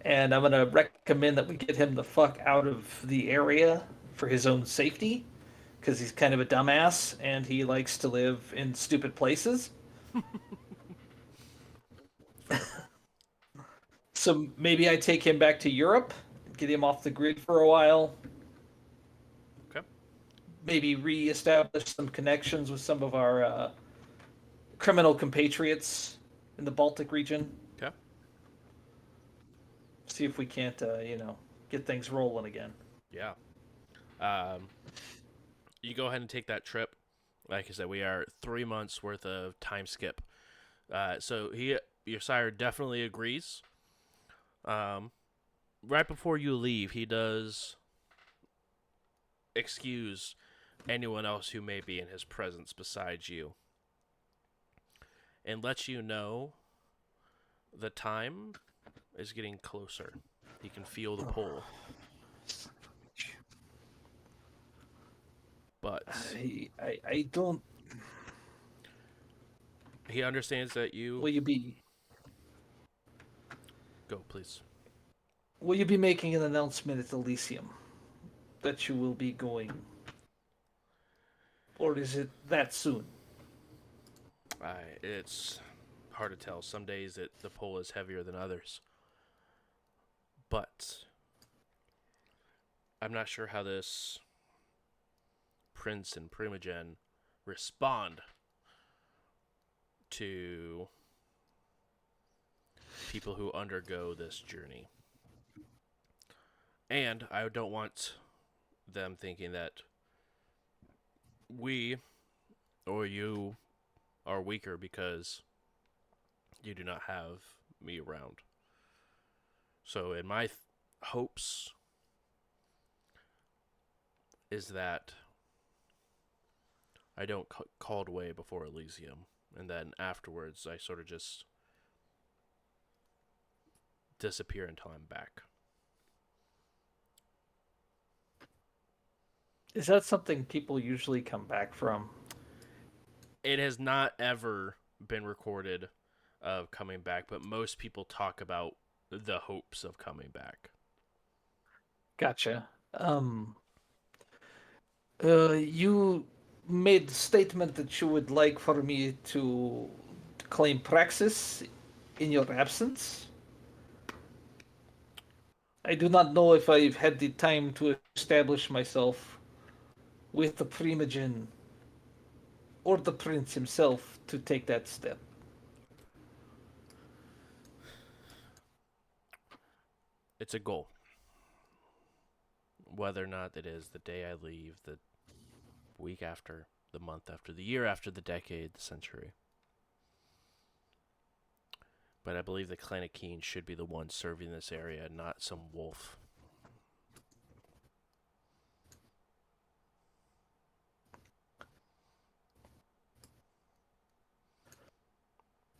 Speaker 4: And I'm going to recommend that we get him the fuck out of the area for his own safety because he's kind of a dumbass and he likes to live in stupid places.
Speaker 1: Fair.
Speaker 4: So maybe I take him back to Europe, get him off the grid for a while,
Speaker 1: Okay.
Speaker 4: maybe re-establish some connections with some of our criminal compatriots in the Baltic region.
Speaker 1: Okay.
Speaker 4: See if we can't, get things rolling again.
Speaker 1: Yeah. You go ahead and take that trip. Like I said, we are 3 months worth of time skip. So he your sire definitely agrees. Um, right before you leave, he does excuse anyone else who may be in his presence besides you, and lets you know the time is getting closer. He can feel the pull, but
Speaker 4: I don't.
Speaker 1: he understands that you
Speaker 4: Will you be
Speaker 1: go, please.
Speaker 4: Will you be making an announcement at Elysium that you will be going, or is it that soon?
Speaker 1: It's hard to tell. Some days the pull is heavier than others, but I'm not sure how this prince and primogen respond to people who undergo this journey. And I don't want them thinking that we or you are weaker because you do not have me around. So, in my hopes, is that I don't called away before Elysium, and then afterwards I sort of just disappear until I'm back.
Speaker 4: Is that something people usually come back from?
Speaker 1: It has not ever been recorded of coming back, but most people talk about the hopes of coming back.
Speaker 4: Gotcha. You made the statement that you would like for me to claim praxis in your absence. I do not know if I've had the time to establish myself with the primogen or the prince himself to take that step.
Speaker 1: It's a goal. Whether or not it is the day I leave, the week after, the month after, the year after, the decade, the century. But I believe the Clan of Keen should be the one serving this area, not some wolf.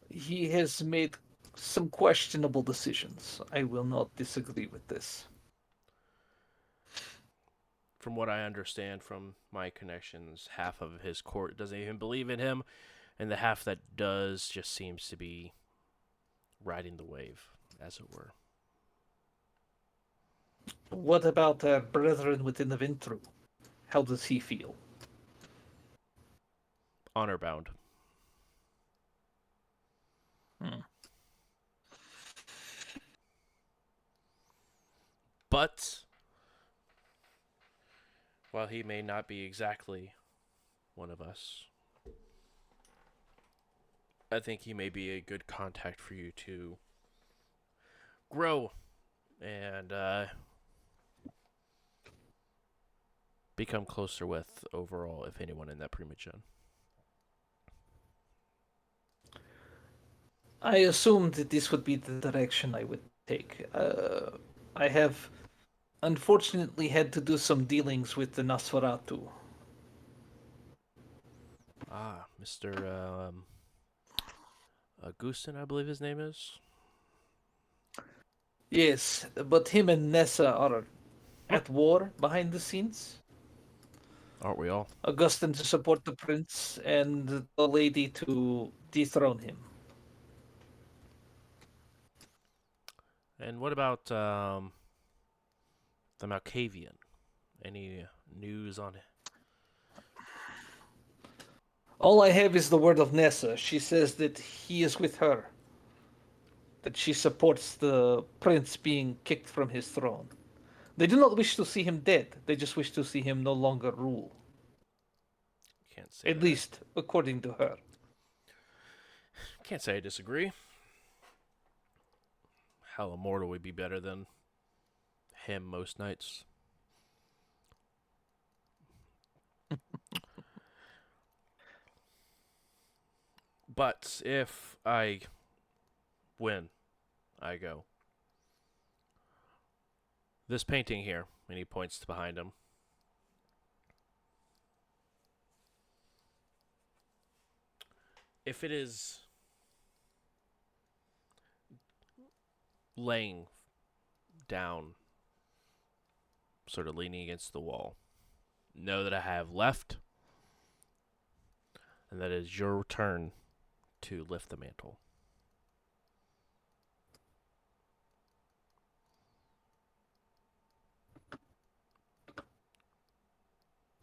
Speaker 4: He has made some questionable decisions. I will not disagree with this.
Speaker 1: From what I understand from my connections, half of his court doesn't even believe in him, and the half that does just seems to be riding the wave, as it were.
Speaker 4: What about our brethren within the Vintru? How does he feel?
Speaker 1: Honor bound.
Speaker 4: Hmm.
Speaker 1: But while he may not be exactly one of us, I think he may be a good contact for you to grow and become closer with overall, if anyone, in that primogen.
Speaker 4: I assumed that this would be the direction I would take. I have unfortunately had to do some dealings with the Nosferatu.
Speaker 1: Ah, Mr. Augustin, I believe his name is.
Speaker 4: Yes, but him and Nessa are at war behind the scenes.
Speaker 1: Aren't we all?
Speaker 4: Augustin to support the prince, and the lady to dethrone him.
Speaker 1: And what about the Malkavian? Any news on it?
Speaker 4: All I have is the word of Nessa. She says that he is with her, that she supports the prince being kicked from his throne. They do not wish to see him dead, they just wish to see him no longer rule.
Speaker 1: Can't say
Speaker 4: At
Speaker 1: that.
Speaker 4: least, according to her.
Speaker 1: Can't say I disagree. How immortal would be better than him most nights? But if I when I go. This painting here, and he points to behind him. If it is laying down, sort of leaning against the wall, know that I have left, and that it is your turn to lift the mantle.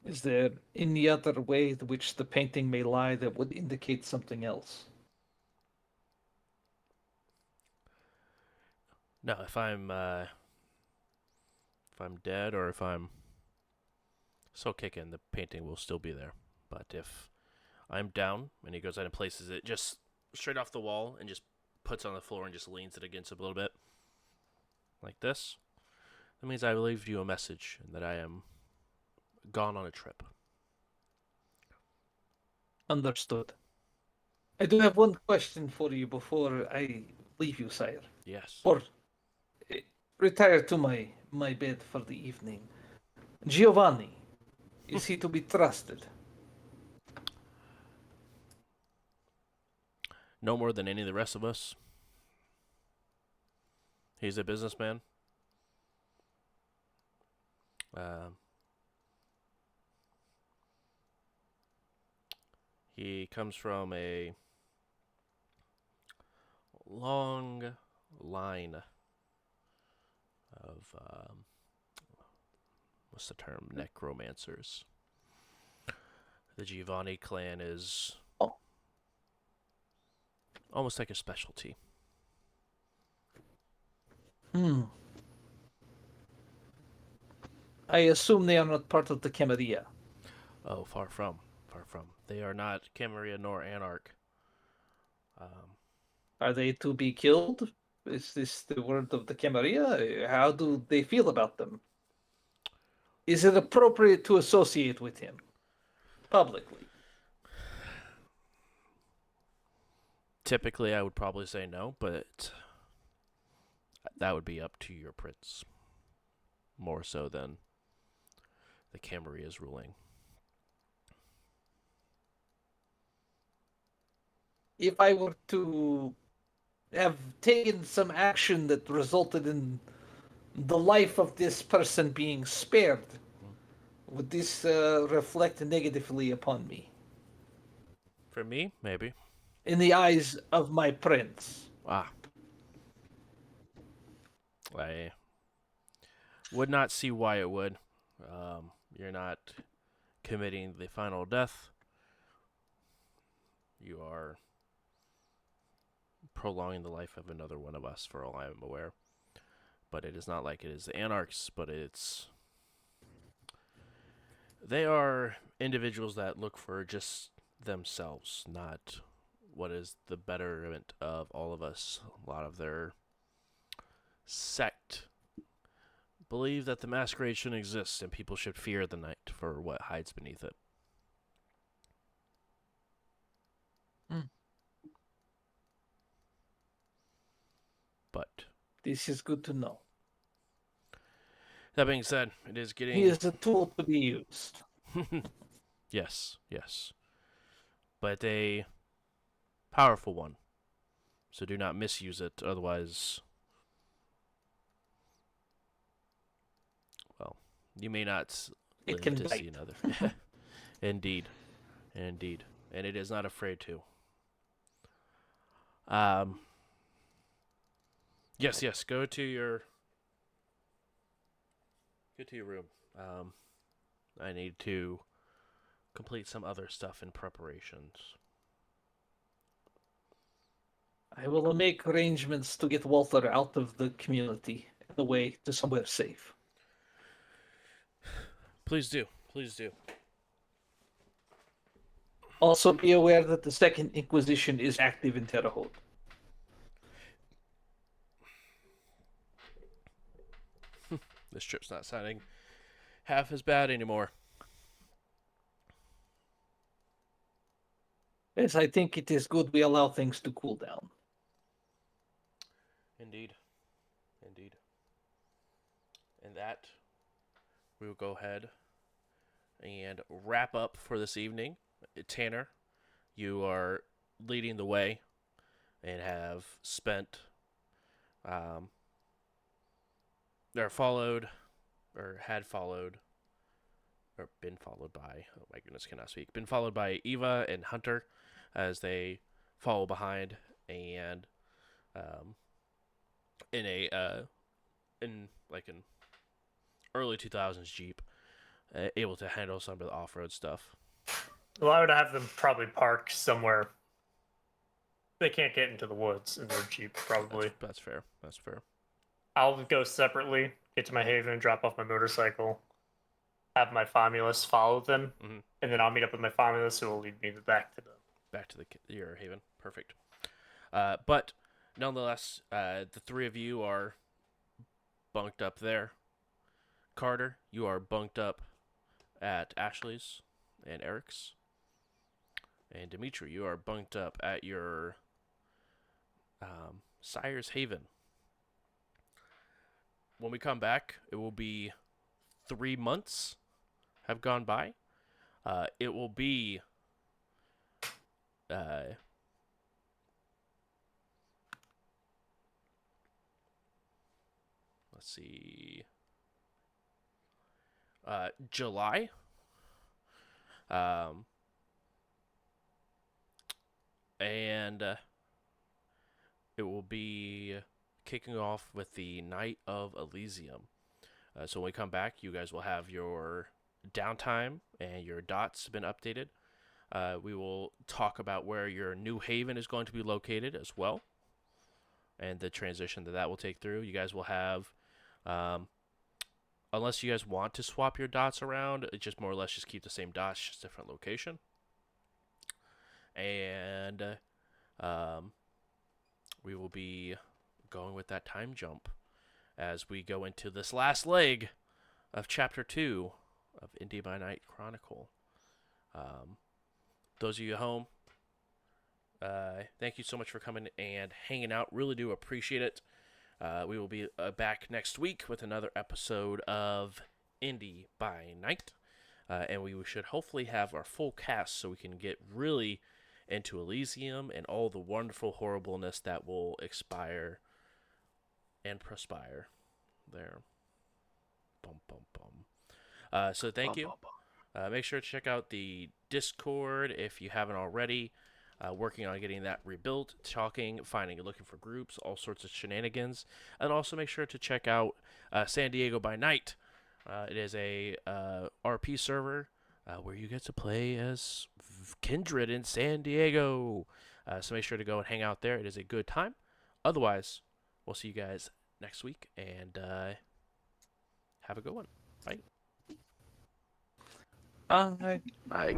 Speaker 4: Is there any other way in which the painting may lie that would indicate something else?
Speaker 1: No, if I'm dead or if I'm still kicking, the painting will still be there. But if I'm down, and he goes out and places it just straight off the wall and just puts it on the floor and just leans it against it a little bit, like this, that means I leave you a message and that I am gone on a trip.
Speaker 4: Understood. I do have one question for you before I leave you, sire.
Speaker 1: Yes.
Speaker 4: Or retire to my bed for the evening. Giovanni, is he to be trusted?
Speaker 1: No more than any of the rest of us. He's a businessman. He comes from a long line of what's the term? Necromancers. The Giovanni clan is almost like a specialty.
Speaker 4: I assume they are not part of the Camarilla.
Speaker 1: Oh, far from. They are not Camarilla nor Anarch.
Speaker 4: Are they to be killed? Is this the word of the Camarilla? How do they feel about them? Is it appropriate to associate with him publicly?
Speaker 1: Typically, I would probably say no, but that would be up to your prince. More so than the Camarilla's ruling.
Speaker 4: If I were to have taken some action that resulted in the life of this person being spared, would this reflect negatively upon me?
Speaker 1: For me, maybe.
Speaker 4: In the eyes of my prince.
Speaker 1: I would not see why it would. You're not committing the final death. You are prolonging the life of another one of us, for all I am aware. But it is not like it is the Anarchs, but it's... They are individuals that look for just themselves, not what is the betterment of all of us. A lot of their sect believe that the Masquerade shouldn't exist and people should fear the night for what hides beneath it. But
Speaker 4: this is good to know.
Speaker 1: That being said, it is getting...
Speaker 4: He is a tool to be used.
Speaker 1: Yes. But a powerful one. So do not misuse it, otherwise... Well, you may not live to see another. Indeed. And it is not afraid to. Yes, go to your room. I need to complete some other stuff in preparations.
Speaker 4: I will make arrangements to get Walter out of the community and away to somewhere safe.
Speaker 1: Please do.
Speaker 4: Also be aware that the Second Inquisition is active in Terre Haute.
Speaker 1: This trip's not sounding half as bad anymore.
Speaker 4: Yes, I think it is good we allow things to cool down.
Speaker 1: Indeed. Indeed. And that, we will go ahead and wrap up for this evening. Tanner, you are leading the way and have spent, or followed, or had followed, or been followed by, oh my goodness, cannot speak, been followed by Eva and Hunter as they follow behind and in a in like an early 2000s Jeep, able to handle some of the off-road stuff.
Speaker 2: Well, I would have them probably park somewhere. They can't get into the woods in their Jeep, probably.
Speaker 1: That's fair. That's fair.
Speaker 2: I'll go separately, get to my haven, drop off my motorcycle, have my Famulus follow them, and then I'll meet up with my Famulus, who will lead me back to
Speaker 1: your haven. Perfect. But nonetheless, the three of you are bunked up there. Carter, you are bunked up at Ashley's and Eric's. And Dimitri, you are bunked up at your Sire's Haven. When we come back, it will be 3 months have gone by. It will be let's see, July. And it will be kicking off with the Night of Elysium. So when we come back, you guys will have your downtime and your dots been updated. We will talk about where your new haven is going to be located as well, and the transition that will take through. You guys will have, unless you guys want to swap your dots around, it just more or less just keep the same dots, just different location. And we will be going with that time jump as we go into this last leg of Chapter 2 of Indy by Night Chronicle. Those of you at home, thank you so much for coming and hanging out. Really do appreciate it. We will be back next week with another episode of Indy by Night. And we should hopefully have our full cast so we can get really into Elysium and all the wonderful horribleness that will expire and perspire there. Bum, bum, bum. So thank you. Make sure to check out the Discord if you haven't already. Working on getting that rebuilt, looking for groups, all sorts of shenanigans. And also make sure to check out San Diego by Night. It is a RP server where you get to play as Kindred in San Diego. So make sure to go and hang out there. It is a good time. Otherwise, we'll see you guys next week, and have a good one. Bye.
Speaker 4: Bye.
Speaker 3: Bye.